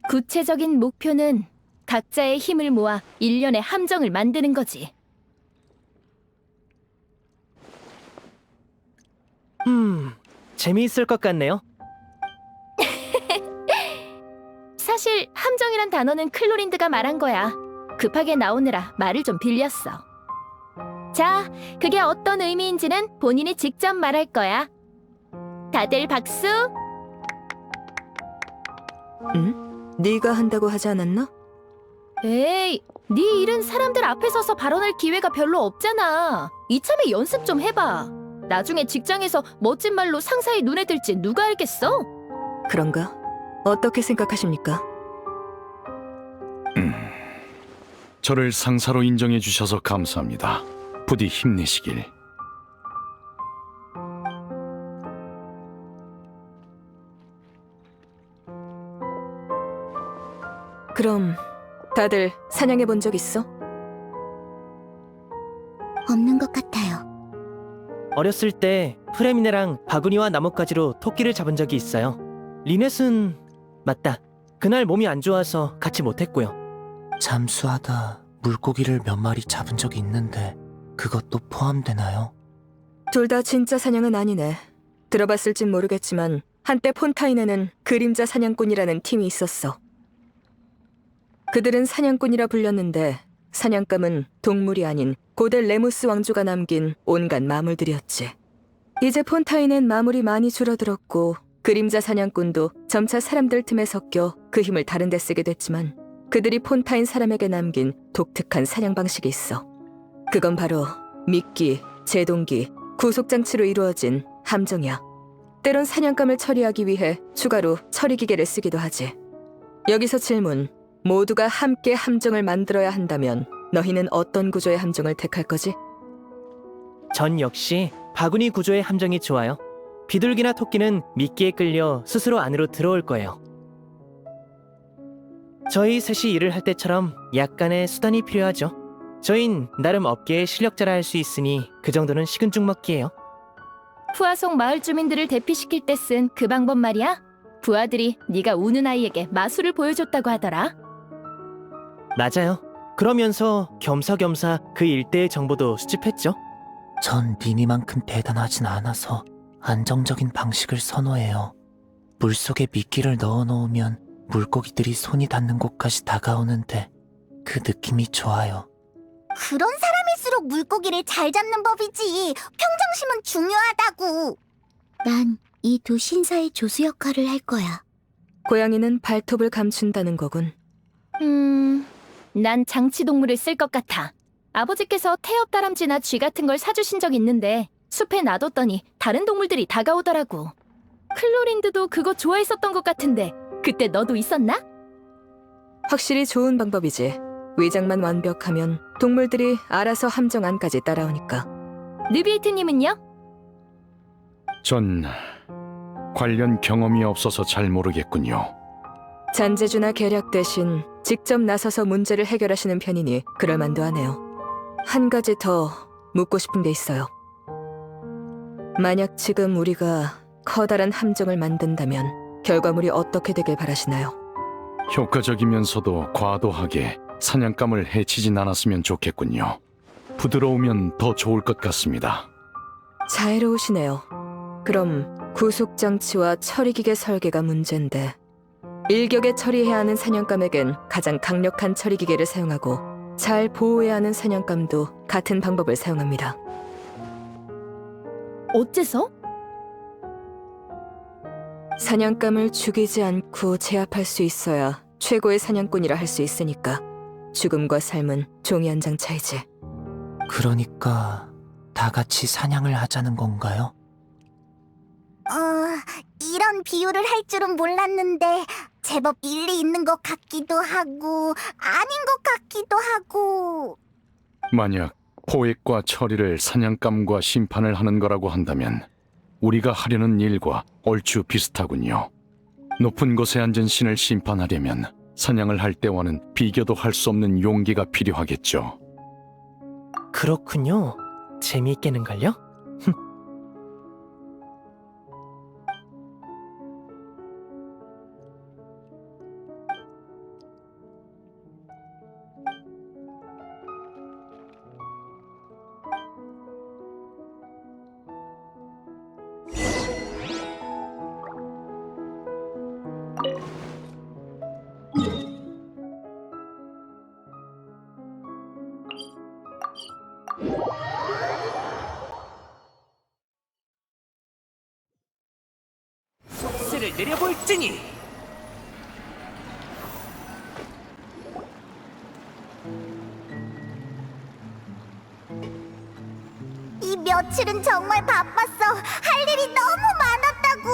구체적인 목표는 각자의 힘을 모아 일련의 함정을 만드는 거지. 재미있을 것 같네요. 사실 함정이란 단어는 클로린드가 말한 거야. 급하게 나오느라 말을 좀 빌렸어. 자, 그게 어떤 의미인지는 본인이 직접 말할 거야. 다들 박수! 응? 네가 한다고 하지 않았나? 에이, 네 일은 사람들 앞에 서서 발언할 기회가 별로 없잖아. 이참에 연습 좀 해봐. 나중에 직장에서 멋진 말로 상사의 눈에 들지 누가 알겠어? 그런가? 어떻게 생각하십니까? 저를 상사로 인정해 주셔서 감사합니다. 부디 힘내시길. 그럼 다들 사냥해 본 적 있어? 없는 것 같아요. 어렸을 때 프레미네랑 바구니와 나뭇가지로 토끼를 잡은 적이 있어요. 리넷은 맞다. 그날 몸이 안 좋아서 같이 못했고요. 잠수하다 물고기를 몇 마리 잡은 적이 있는데 그것도 포함되나요? 둘 다 진짜 사냥은 아니네. 들어봤을진 모르겠지만 한때 폰타인에는 그림자 사냥꾼이라는 팀이 있었어. 그들은 사냥꾼이라 불렸는데 사냥감은 동물이 아닌 고대 레무스 왕조가 남긴 온갖 마물들이었지. 이제 폰타인엔 마물이 많이 줄어들었고 그림자 사냥꾼도 점차 사람들 틈에 섞여 그 힘을 다른 데 쓰게 됐지만 그들이 폰타인 사람에게 남긴 독특한 사냥 방식이 있어. 그건 바로 미끼, 제동기, 구속장치로 이루어진 함정이야. 때론 사냥감을 처리하기 위해 추가로 처리기계를 쓰기도 하지. 여기서 질문. 모두가 함께 함정을 만들어야 한다면 너희는 어떤 구조의 함정을 택할 거지? 전 역시 바구니 구조의 함정이 좋아요. 비둘기나 토끼는 미끼에 끌려 스스로 안으로 들어올 거예요. 저희 셋이 일을 할 때처럼 약간의 수단이 필요하죠. 저흰 나름 업계의 실력자라 할 수 있으니 그 정도는 식은 죽 먹기예요. 푸아송 마을 주민들을 대피시킬 때 쓴 그 방법 말이야? 부하들이 네가 우는 아이에게 마술을 보여줬다고 하더라. 맞아요. 그러면서 겸사겸사 그 일대의 정보도 수집했죠. 전 니니만큼 대단하진 않아서 안정적인 방식을 선호해요. 물속에 미끼를 넣어 놓으면 물고기들이 손이 닿는 곳까지 다가오는데 그 느낌이 좋아요. 그런 사람일수록 물고기를 잘 잡는 법이지. 평정심은 중요하다고. 난 이 두 신사의 조수 역할을 할 거야. 고양이는 발톱을 감춘다는 거군. 난 장치동물을 쓸 것 같아. 아버지께서 태엽다람쥐나 쥐 같은 걸 사주신 적 있는데 숲에 놔뒀더니 다른 동물들이 다가오더라고. 클로린드도 그거 좋아했었던 것 같은데 그때 너도 있었나? 확실히 좋은 방법이지. 위장만 완벽하면 동물들이 알아서 함정 안까지 따라오니까. 느비에트님은요? 전 관련 경험이 없어서 잘 모르겠군요. 잔재주나 계략 대신 직접 나서서 문제를 해결하시는 편이니 그럴만도 하네요. 한 가지 더 묻고 싶은 게 있어요. 만약 지금 우리가 커다란 함정을 만든다면 결과물이 어떻게 되길 바라시나요? 효과적이면서도 과도하게 사냥감을 해치진 않았으면 좋겠군요. 부드러우면 더 좋을 것 같습니다. 자애로우시네요. 그럼 구속장치와 처리기계 설계가 문제인데 일격에 처리해야 하는 사냥감에겐 가장 강력한 처리기계를 사용하고 잘 보호해야 하는 사냥감도 같은 방법을 사용합니다. 어째서? 사냥감을 죽이지 않고 제압할 수 있어야 최고의 사냥꾼이라 할 수 있으니까 죽음과 삶은 종이 한 장 차이지. 그러니까 다 같이 사냥을 하자는 건가요? 이런 비유를 할 줄은 몰랐는데 제법 일리 있는 것 같기도 하고 아닌 것 같기도 하고. 만약 포획과 처리를 사냥감과 심판을 하는 거라고 한다면 우리가 하려는 일과 얼추 비슷하군요. 높은 곳에 앉은 신을 심판하려면 사냥을 할 때와는 비교도 할 수 없는 용기가 필요하겠죠. 그렇군요. 재미있게는걸요? 속세를 내려볼지니. 이 며칠은 정말 바빴어. 할 일이 너무 많았다고.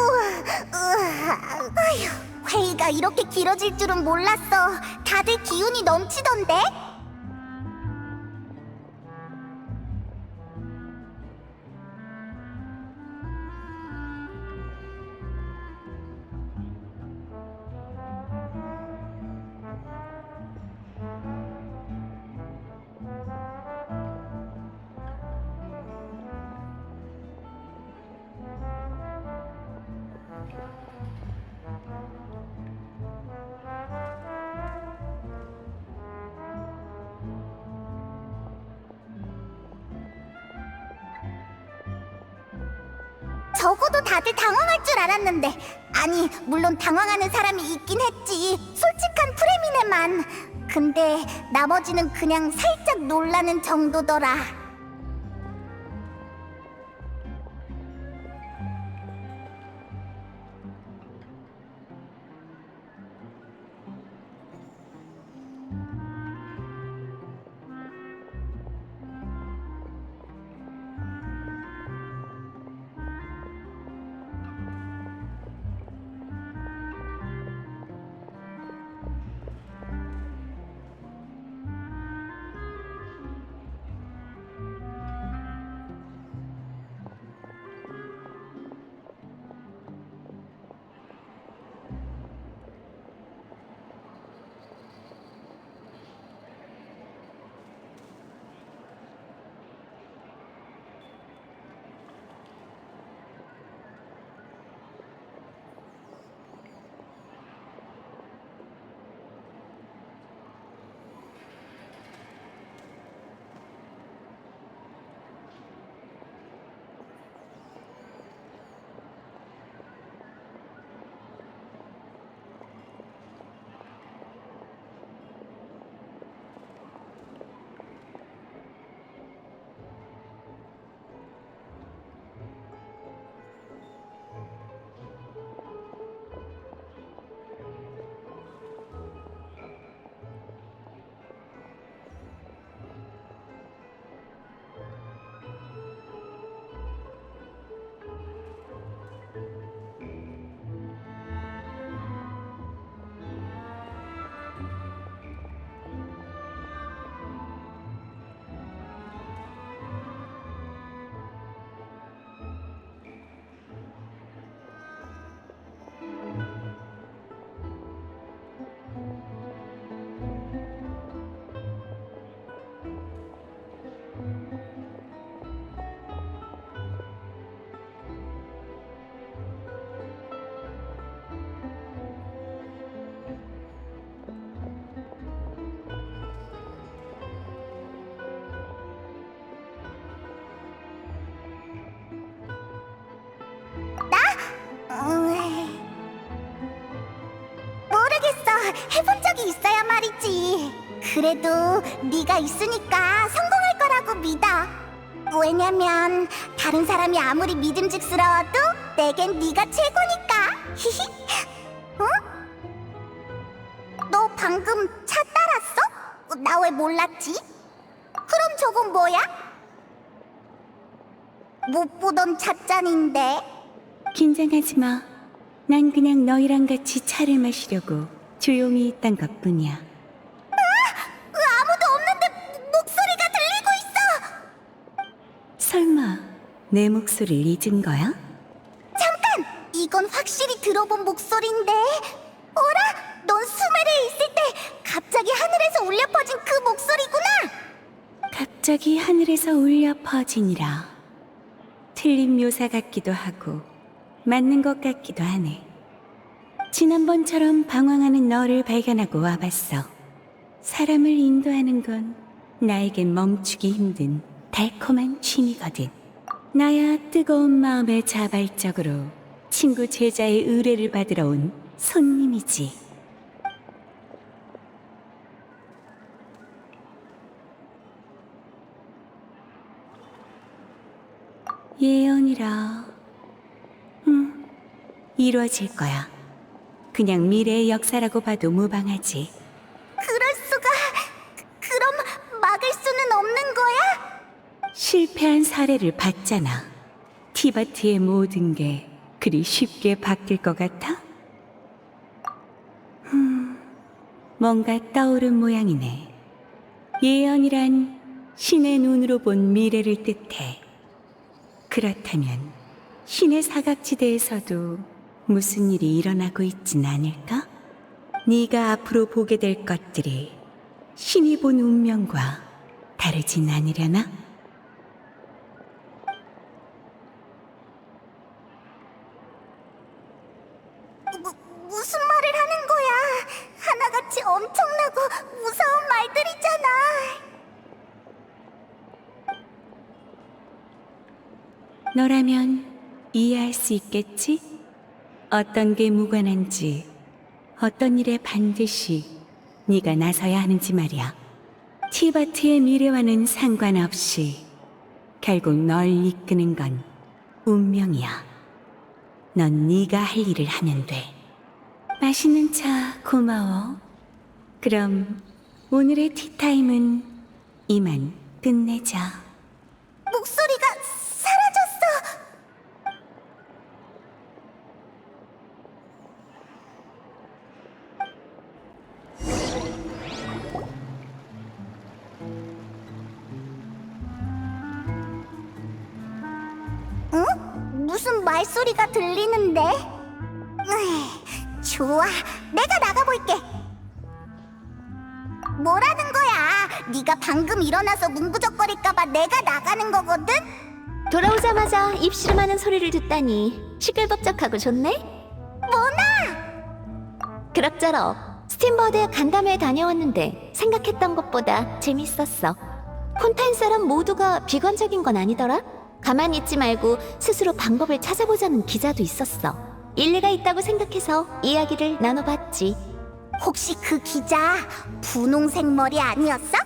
아휴, 회의가 이렇게 길어질 줄은 몰랐어. 다들 기운이 넘치던데? 적어도 다들 당황할 줄 알았는데, 아니 물론 당황하는 사람이 있긴 했지. 솔직한 프레미네만. 근데 나머지는 그냥 살짝 놀라는 정도더라. 모르겠어. 해본 적이 있어야 말이지. 그래도 네가 있으니까 성공할 거라고 믿어. 왜냐면 다른 사람이 아무리 믿음직스러워도 내겐 네가 최고니까. 히히. 응? 너 방금 차 따랐어? 나 왜 몰랐지? 그럼 저건 뭐야? 못 보던 찻잔인데. 긴장하지 마. 난 그냥 너희랑 같이 차를 마시려고 조용히 있던 것뿐이야. 아무도 없는데 목소리가 들리고 있어. 설마 내 목소리를 잊은 거야? 잠깐! 이건 확실히 들어본 목소리인데. 어라? 넌 수메르에 있을 때 갑자기 하늘에서 울려 퍼진 그 목소리구나. 갑자기 하늘에서 울려 퍼지니라. 틀린 묘사 같기도 하고 맞는 것 같기도 하네. 지난번처럼 방황하는 너를 발견하고 와봤어. 사람을 인도하는 건 나에겐 멈추기 힘든 달콤한 취미거든. 나야 뜨거운 마음의 자발적으로 친구 제자의 의뢰를 받으러 온 손님이지. 예언이라. 이루어질 거야. 그냥 미래의 역사라고 봐도 무방하지. 그럴 수가. 그럼 막을 수는 없는 거야? 실패한 사례를 봤잖아. 티바트의 모든 게 그리 쉽게 바뀔 것 같아? 뭔가 떠오른 모양이네. 예언이란 신의 눈으로 본 미래를 뜻해. 그렇다면 신의 사각지대에서도 무슨 일이 일어나고 있진 않을까? 네가 앞으로 보게 될 것들이 신이 본 운명과 다르진 않으려나? 무슨 말을 하는 거야? 하나같이 엄청나고 무서운 말들이잖아. 너라면 이해할 수 있겠지? 어떤 게 무관한지, 어떤 일에 반드시 네가 나서야 하는지 말이야. 티바트의 미래와는 상관없이 결국 널 이끄는 건 운명이야. 넌 네가 할 일을 하면 돼. 맛있는 차 고마워. 그럼 오늘의 티타임은 이만 끝내자. 목소리가 사라졌어. 응? 무슨 말소리가 들리는데? 좋아, 내가 나가볼게. 뭐라는 거야? 네가 방금 일어나서 문구적거릴까봐 내가 나가는 거거든? 돌아오자마자 입씨름하는 소리를 듣다니 시끌벅적하고 좋네? 뭐나? 그럭저럭 스팀버드에 간담회에 다녀왔는데 생각했던 것보다 재밌었어. 폰타인 사람 모두가 비관적인 건 아니더라? 가만히 있지 말고 스스로 방법을 찾아보자는 기자도 있었어. 일리가 있다고 생각해서 이야기를 나눠봤지. 혹시 그 기자 분홍색 머리 아니었어?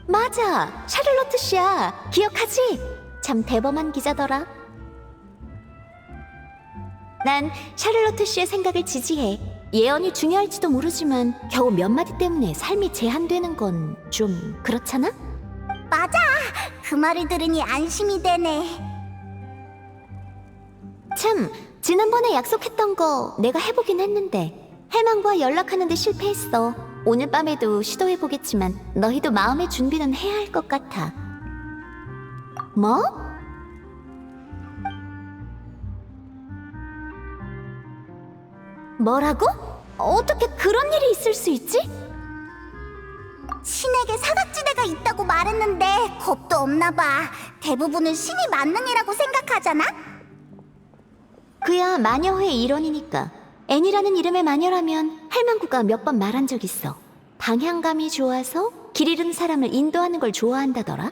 맞아, 샤를로트 씨야. 기억하지? 참 대범한 기자더라. 난 샤를로트 씨의 생각을 지지해. 예언이 중요할지도 모르지만 겨우 몇 마디 때문에 삶이 제한되는 건 좀 그렇잖아? 맞아, 그 말을 들으니 안심이 되네. 참, 지난번에 약속했던 거 내가 해보긴 했는데 헬만과 연락하는데 실패했어. 오늘 밤에도 시도해보겠지만 너희도 마음의 준비는 해야 할 것 같아. 뭐? 뭐라고? 어떻게 그런 일이 있을 수 있지? 신에게 사각지대가 있다고 말했는데 겁도 없나 봐. 대부분은 신이 만능이라고 생각하잖아? 그야 마녀회의 일원이니까. 애니라는 이름의 마녀라면 할망구가 몇 번 말한 적 있어. 방향감이 좋아서 길 잃은 사람을 인도하는 걸 좋아한다더라.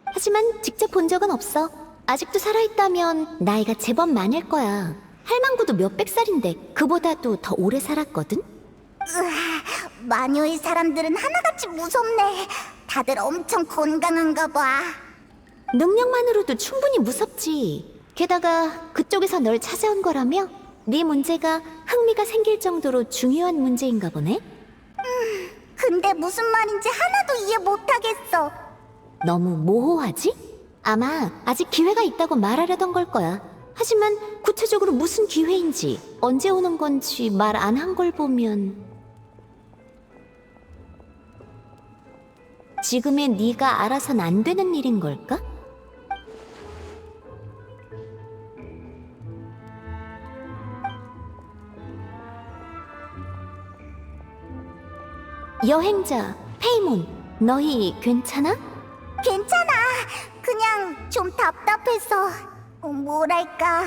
하지만 직접 본 적은 없어. 아직도 살아있다면 나이가 제법 많을 거야. 할망구도 몇백 살인데 그보다도 더 오래 살았거든? 마녀의 사람들은 하나같이 무섭네. 다들 엄청 건강한가 봐. 능력만으로도 충분히 무섭지. 게다가 그쪽에서 널 찾아온 거라며? 네 문제가 흥미가 생길 정도로 중요한 문제인가 보네? 근데 무슨 말인지 하나도 이해 못하겠어. 너무 모호하지? 아마 아직 기회가 있다고 말하려던 걸 거야. 하지만 구체적으로 무슨 기회인지, 언제 오는 건지 말 안 한 걸 보면 지금의 네가 알아선 안 되는 일인 걸까? 여행자, 페이몬, 너희 괜찮아? 괜찮아. 그냥 좀 답답해서 뭐랄까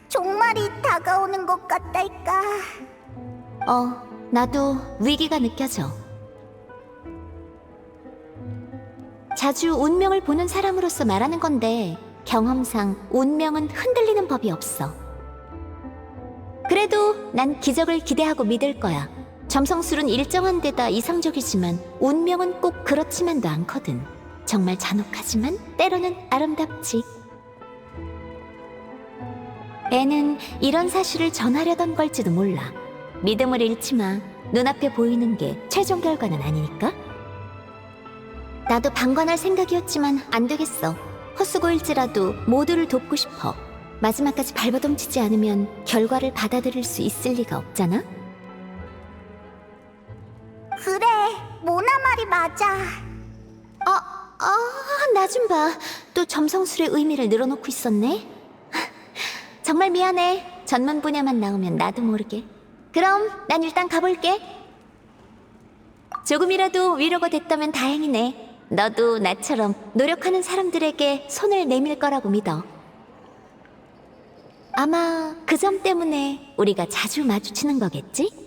종말이 다가오는 것 같달까. 나도 위기가 느껴져. 자주 운명을 보는 사람으로서 말하는 건데 경험상 운명은 흔들리는 법이 없어. 그래도 난 기적을 기대하고 믿을 거야. 점성술은 일정한 데다 이상적이지만 운명은 꼭 그렇지만도 않거든. 정말 잔혹하지만 때로는 아름답지. 애는 이런 사실을 전하려던 걸지도 몰라. 믿음을 잃지 마. 눈앞에 보이는 게 최종 결과는 아니니까. 나도 방관할 생각이었지만 안 되겠어. 헛수고일지라도 모두를 돕고 싶어. 마지막까지 발버둥치지 않으면 결과를 받아들일 수 있을 리가 없잖아. 그래, 모나 말이 맞아. 나 좀 봐. 또 점성술의 의미를 늘어놓고 있었네. 정말 미안해. 전문 분야만 나오면 나도 모르게. 그럼 난 일단 가볼게. 조금이라도 위로가 됐다면 다행이네. 너도 나처럼 노력하는 사람들에게 손을 내밀 거라고 믿어. 아마 그 점 때문에 우리가 자주 마주치는 거겠지?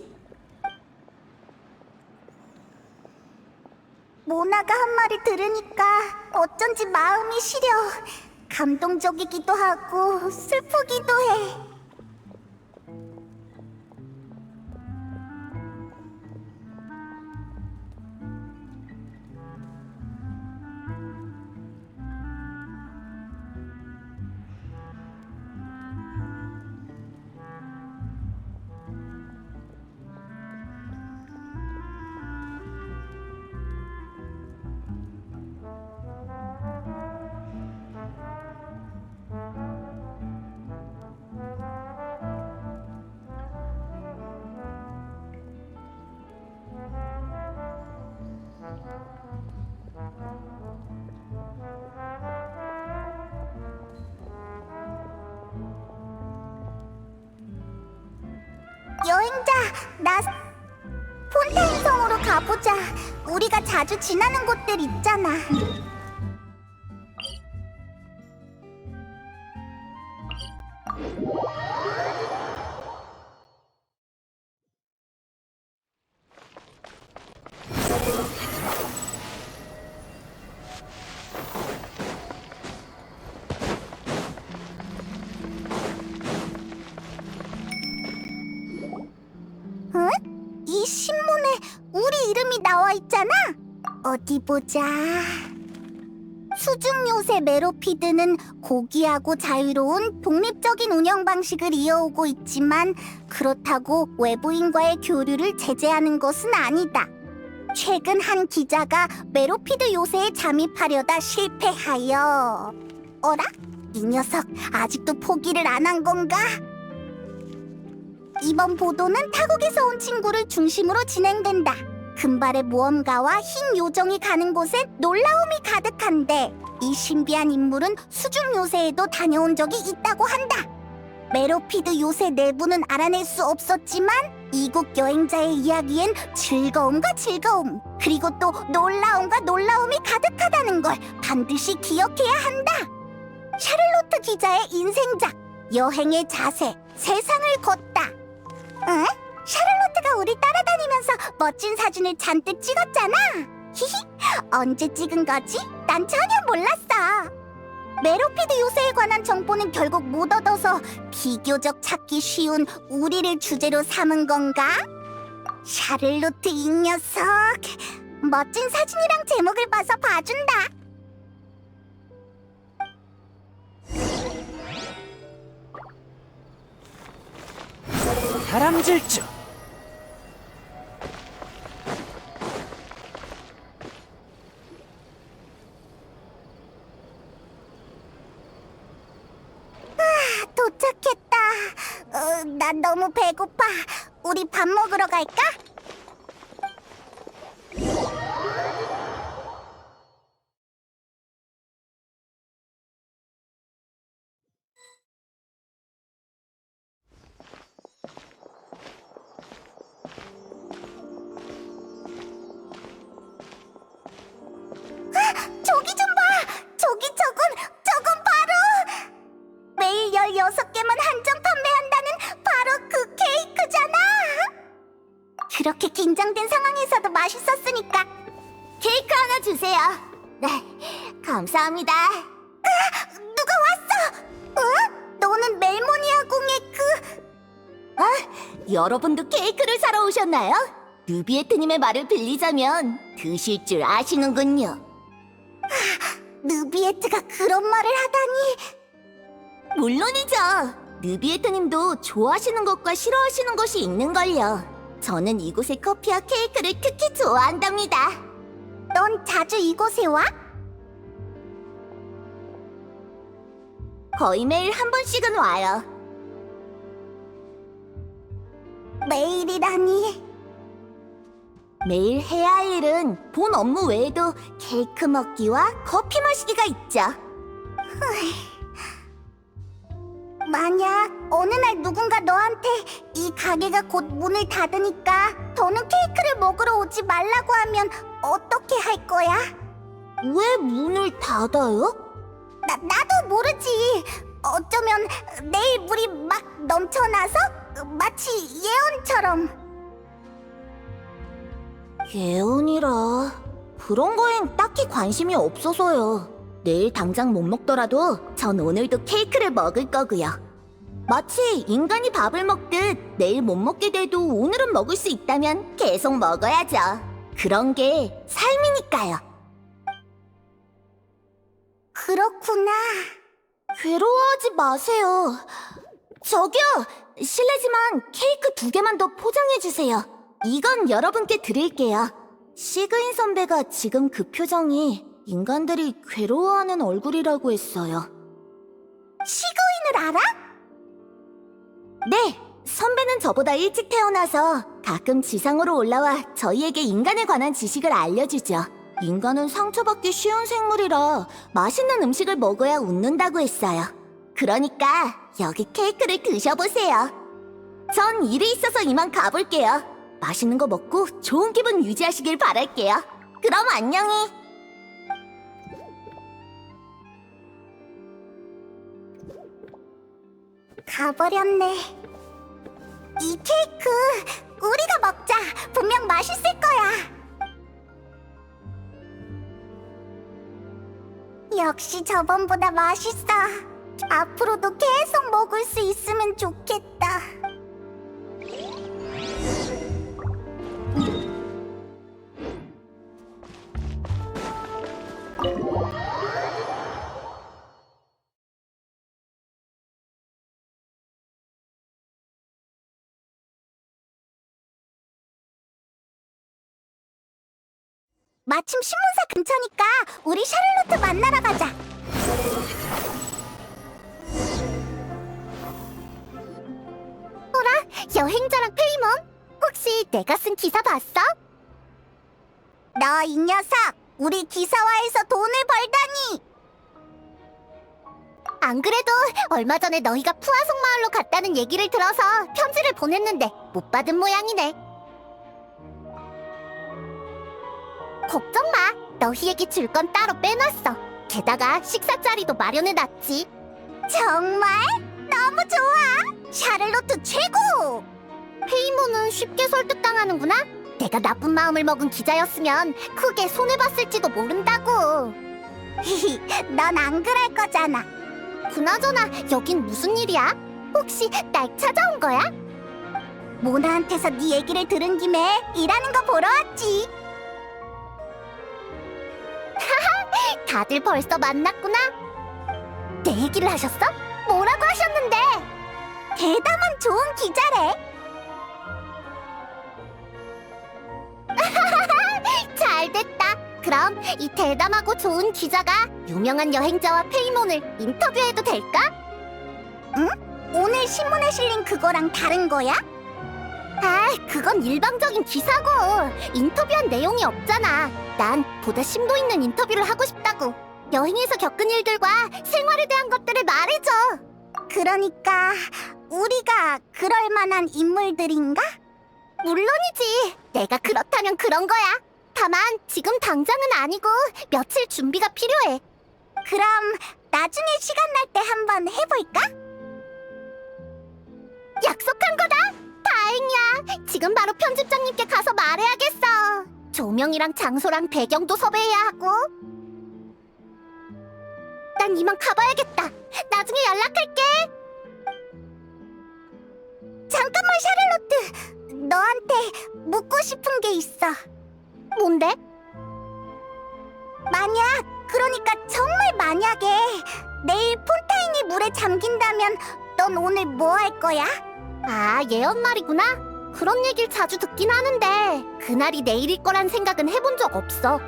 모나가 한 말이 들으니까 어쩐지 마음이 시려. 감동적이기도 하고 슬프기도 해. 여행자, 나 폰타인 성으로 가보자. 우리가 자주 지나는 곳들 있잖아. 응? 이 신문에 우리 이름이 나와 있잖아. 어디 보자. 수중 요새 메로피드는 고귀하고 자유로운 독립적인 운영 방식을 이어오고 있지만 그렇다고 외부인과의 교류를 제재하는 것은 아니다. 최근 한 기자가 메로피드 요새에 잠입하려다 실패하여. 어라? 이 녀석 아직도 포기를 안 한 건가? 이번 보도는 타국에서 온 친구를 중심으로 진행된다. 금발의 모험가와 흰 요정이 가는 곳엔 놀라움이 가득한데 이 신비한 인물은 수중 요새에도 다녀온 적이 있다고 한다. 메로피드 요새 내부는 알아낼 수 없었지만 이국 여행자의 이야기엔 즐거움과 즐거움 그리고 또 놀라움과 놀라움이 가득하다는 걸 반드시 기억해야 한다. 샤를로트 기자의 인생작 여행의 자세 세상을 걷다. 응? 샤를로트가 우리 따라다니면서 멋진 사진을 잔뜩 찍었잖아. 히히, 언제 찍은 거지? 난 전혀 몰랐어. 메로피드 요새에 관한 정보는 결국 못 얻어서 비교적 찾기 쉬운 우리를 주제로 삼은 건가? 샤를로트 이 녀석, 멋진 사진이랑 제목을 봐서 봐준다. 다람질주. 도착했다. 난 너무 배고파. 우리 밥 먹으러 갈까? 저기 좀 봐! 저건 바로! 매일 16개만 한정 판매한다는 바로 그 케이크잖아! 그렇게 긴장된 상황에서도 맛있었으니까 케이크 하나 주세요. 네, 감사합니다. 누가 왔어! 너는 멜모니아 궁의 여러분도 케이크를 사러 오셨나요? 누비에트님의 말을 빌리자면 드실 줄 아시는군요. 느비에트가 그런 말을 하다니. 물론이죠. 느비에트님도 좋아하시는 것과 싫어하시는 것이 있는걸요. 저는 이곳의 커피와 케이크를 특히 좋아한답니다. 넌 자주 이곳에 와? 거의 매일 한 번씩은 와요. 매일이라니. 매일 해야 할 일은 본 업무 외에도 케이크 먹기와 커피 마시기가 있죠. 만약 어느 날 누군가 너한테 이 가게가 곧 문을 닫으니까 더는 케이크를 먹으러 오지 말라고 하면 어떻게 할 거야? 왜 문을 닫아요? 나도 모르지. 어쩌면 내일 물이 막 넘쳐나서 마치 예언처럼. 예언이라... 그런 거엔 딱히 관심이 없어서요. 내일 당장 못 먹더라도 전 오늘도 케이크를 먹을 거고요. 마치 인간이 밥을 먹듯 내일 못 먹게 돼도 오늘은 먹을 수 있다면 계속 먹어야죠. 그런 게 삶이니까요. 그렇구나. 괴로워하지 마세요. 저기요! 실례지만 케이크 2개만 더 포장해주세요. 이건 여러분께 드릴게요. 시그인 선배가 지금 그 표정이 인간들이 괴로워하는 얼굴이라고 했어요. 시그인을 알아? 네! 선배는 저보다 일찍 태어나서 가끔 지상으로 올라와 저희에게 인간에 관한 지식을 알려주죠. 인간은 상처받기 쉬운 생물이라 맛있는 음식을 먹어야 웃는다고 했어요. 그러니까 여기 케이크를 드셔보세요. 전 일이 있어서 이만 가볼게요. 맛있는 거 먹고 좋은 기분 유지하시길 바랄게요. 그럼 안녕히. 가버렸네. 이 케이크 우리가 먹자. 분명 맛있을 거야. 역시 저번보다 맛있어. 앞으로도 계속 먹을 수 있으면 좋겠다. 마침 신문사 근처니까 우리 샤를로트 만나러 가자. 호라, 여행자랑 페이몬? 혹시 내가 쓴 기사 봤어? 너 이 녀석, 우리 기사화에서 돈을 벌다니! 안 그래도 얼마 전에 너희가 푸아송 마을로 갔다는 얘기를 들어서 편지를 보냈는데 못 받은 모양이네. 걱정 마. 너희에게 줄 건 따로 빼놨어. 게다가 식사 자리도 마련해놨지. 정말? 너무 좋아. 샤를로트 최고! 페이몬은 쉽게 설득당하는구나. 내가 나쁜 마음을 먹은 기자였으면 크게 손해봤을지도 모른다고. 넌 안 그럴 거잖아. 그나저나 여긴 무슨 일이야? 혹시 날 찾아온 거야? 모나한테서 네 얘기를 들은 김에 일하는 거 보러 왔지. 다들 벌써 만났구나. 내 얘기를 하셨어? 뭐라고 하셨는데? 대담한 좋은 기자래. 잘됐다. 그럼 이 대담하고 좋은 기자가 유명한 여행자와 페이몬을 인터뷰해도 될까? 응? 오늘 신문에 실린 그거랑 다른 거야? 아, 그건 일방적인 기사고 인터뷰한 내용이 없잖아. 난 보다 심도 있는 인터뷰를 하고 싶다고. 여행에서 겪은 일들과 생활에 대한 것들을 말해줘. 그러니까 우리가 그럴 만한 인물들인가? 물론이지. 내가 그렇다면 그런 거야. 다만 지금 당장은 아니고 며칠 준비가 필요해. 그럼 나중에 시간 날 때 한번 해볼까? 약속한 거다. 다행이야. 지금 바로 편집장님께 가서 말해야겠어. 조명이랑 장소랑 배경도 섭외해야 하고. 난 이만 가봐야겠다. 나중에 연락할게. 잠깐만, 샤를로트. 너한테 묻고 싶은 게 있어. 뭔데? 그러니까 정말 만약에 내일 폰타인이 물에 잠긴다면 넌 오늘 뭐 할 거야? 아, 예언 말이구나. 그런 얘기를 자주 듣긴 하는데 그날이 내일일 거란 생각은 해본 적 없어.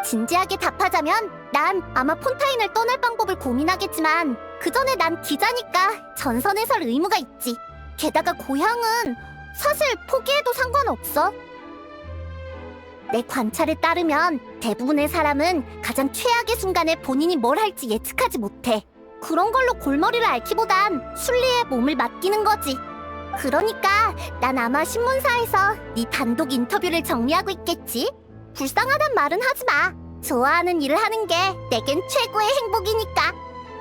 진지하게 답하자면 난 아마 폰타인을 떠날 방법을 고민하겠지만 그 전에 난 기자니까 전선에 설 의무가 있지. 게다가 고향은 사실 포기해도 상관없어. 내 관찰에 따르면 대부분의 사람은 가장 최악의 순간에 본인이 뭘 할지 예측하지 못해. 그런 걸로 골머리를 앓기보단 순리에 몸을 맡기는 거지. 그러니까 난 아마 신문사에서 네 단독 인터뷰를 정리하고 있겠지? 불쌍하단 말은 하지 마. 좋아하는 일을 하는 게 내겐 최고의 행복이니까.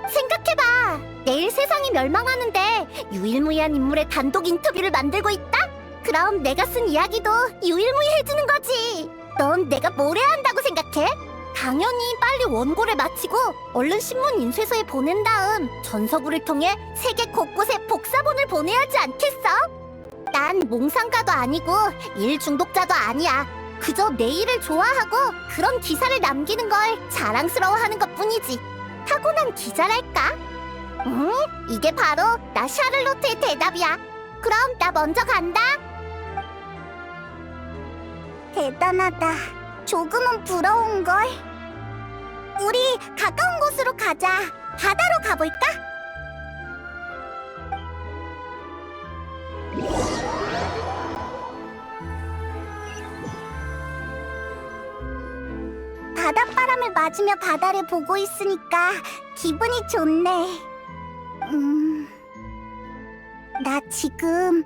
생각해봐. 내일 세상이 멸망하는데 유일무이한 인물의 단독 인터뷰를 만들고 있다? 그럼 내가 쓴 이야기도 유일무이해지는 거지. 넌 내가 뭘 해야 한다고 생각해? 당연히 빨리 원고를 마치고 얼른 신문 인쇄소에 보낸 다음 전서구를 통해 세계 곳곳에 복사본을 보내야 하지 않겠어? 난 몽상가도 아니고 일 중독자도 아니야. 그저 내 일을 좋아하고 그런 기사를 남기는 걸 자랑스러워하는 것뿐이지. 타고난 기자랄까? 이게 바로 나 샤를로트의 대답이야. 그럼 나 먼저 간다. 대단하다. 조금은 부러운걸. 우리 가까운 곳으로 가자. 바다로 가볼까? 바닷바람을 맞으며 바다를 보고 있으니까 기분이 좋네. 나 지금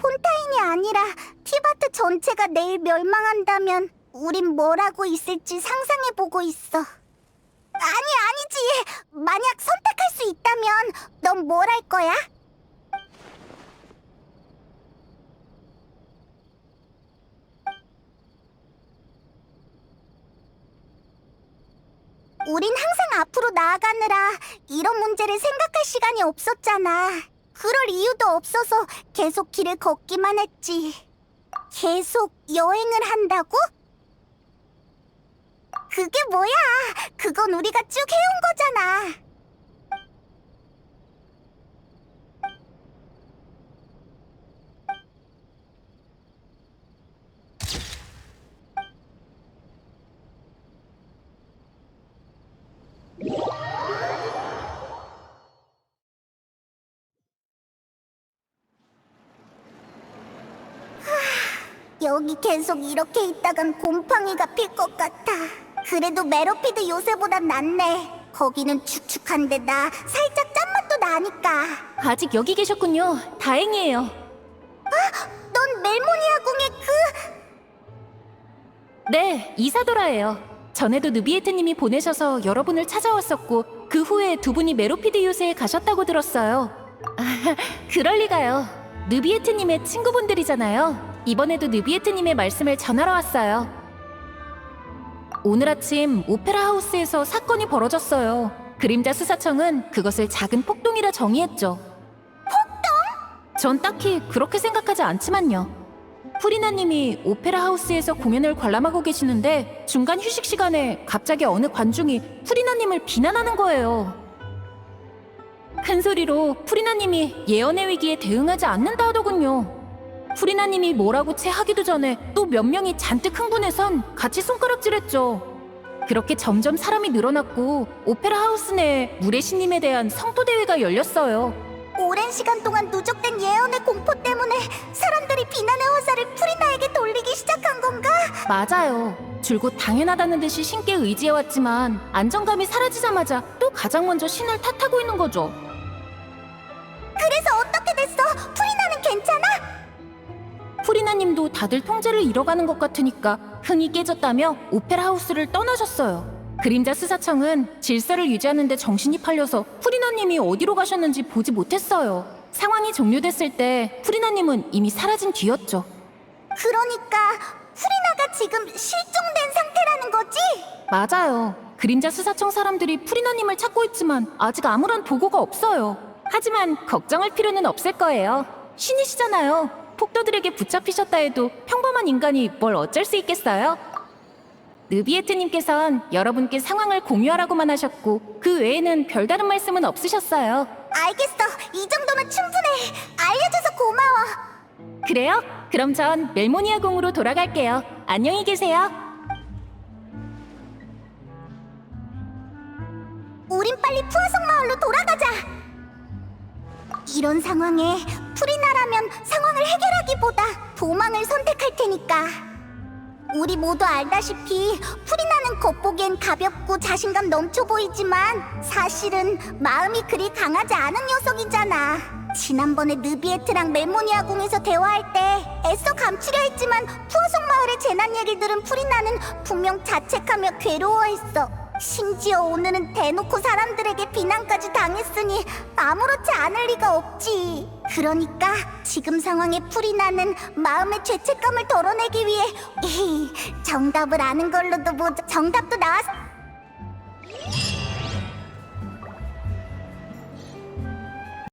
폰타인이 아니라 티바트 전체가 내일 멸망한다면 우린 뭘 하고 있을지 상상해보고 있어. 아니지. 만약 선택할 수 있다면 넌 뭘 할 거야? 우린 항상 앞으로 나아가느라 이런 문제를 생각할 시간이 없었잖아. 그럴 이유도 없어서 계속 길을 걷기만 했지. 계속 여행을 한다고? 그게 뭐야? 그건 우리가 쭉 해온 거잖아. 여기 계속 이렇게 있다간 곰팡이가 필 것 같아. 그래도 메로피드 요새보단 낫네. 거기는 축축한데 나 살짝 짠맛도 나니까. 아직 여기 계셨군요. 다행이에요. 넌 멜모니아 궁의 네, 이사도라예요. 전에도 느비에트님이 보내셔서 여러분을 찾아왔었고 그 후에 두 분이 메로피드 요새에 가셨다고 들었어요. 그럴 리가요. 느비에트님의 친구분들이잖아요. 이번에도 느비에트님의 말씀을 전하러 왔어요. 오늘 아침 오페라 하우스에서 사건이 벌어졌어요. 그림자 수사청은 그것을 작은 폭동이라 정의했죠. 폭동? 전 딱히 그렇게 생각하지 않지만요. 프리나님이 오페라 하우스에서 공연을 관람하고 계시는데 중간 휴식 시간에 갑자기 어느 관중이 프리나님을 비난하는 거예요. 큰 소리로 프리나님이 예언의 위기에 대응하지 않는다 하더군요. 프리나님이 뭐라고 채 하기도 전에 또 몇 명이 잔뜩 흥분해선 같이 손가락질했죠. 그렇게 점점 사람이 늘어났고 오페라 하우스 내에 물의 신님에 대한 성토 대회가 열렸어요. 오랜 시간 동안 누적된 예언의 공포 때문에 사람들이 비난의 화살을 프리나에게 돌리기 시작한 건가? 맞아요. 줄곧 당연하다는 듯이 신께 의지해왔지만 안정감이 사라지자마자 또 가장 먼저 신을 탓하고 있는 거죠. 그래서 어떻게 됐어? 프리나는 괜찮아? 프리나님도 다들 통제를 잃어가는 것 같으니까 흥이 깨졌다며 오페라 하우스를 떠나셨어요. 그림자 수사청은 질서를 유지하는 데 정신이 팔려서 프리나님이 어디로 가셨는지 보지 못했어요. 상황이 종료됐을 때 프리나님은 이미 사라진 뒤였죠. 그러니까 프리나가 지금 실종된 상태라는 거지? 맞아요. 그림자 수사청 사람들이 프리나님을 찾고 있지만 아직 아무런 보고가 없어요. 하지만 걱정할 필요는 없을 거예요. 신이시잖아요. 폭도들에게 붙잡히셨다 해도 평범한 인간이 뭘 어쩔 수 있겠어요? 느비에트님께선 여러분께 상황을 공유하라고만 하셨고 그 외에는 별다른 말씀은 없으셨어요. 알겠어. 이 정도면 충분해. 알려줘서 고마워. 그래요? 그럼 전 멜모니아 궁으로 돌아갈게요. 안녕히 계세요. 우린 빨리 푸아성 마을로 돌아가자. 이런 상황에 프리나라면 상황을 해결하기보다 도망을 선택할 테니까. 우리 모두 알다시피 프리나는 겉보기엔 가볍고 자신감 넘쳐 보이지만 사실은 마음이 그리 강하지 않은 녀석이잖아. 지난번에 느비에트랑 멜모니아 궁에서 대화할 때 애써 감추려 했지만 푸아성 마을의 재난 얘기를 들은 프리나는 분명 자책하며 괴로워했어. 심지어 오늘은 대놓고 사람들에게 비난까지 당했으니 아무렇지 않을 리가 없지. 그러니까 지금 상황에 프리나는 마음의 죄책감을 덜어내기 위해 정답을 아는 걸로도 정답도 나왔어.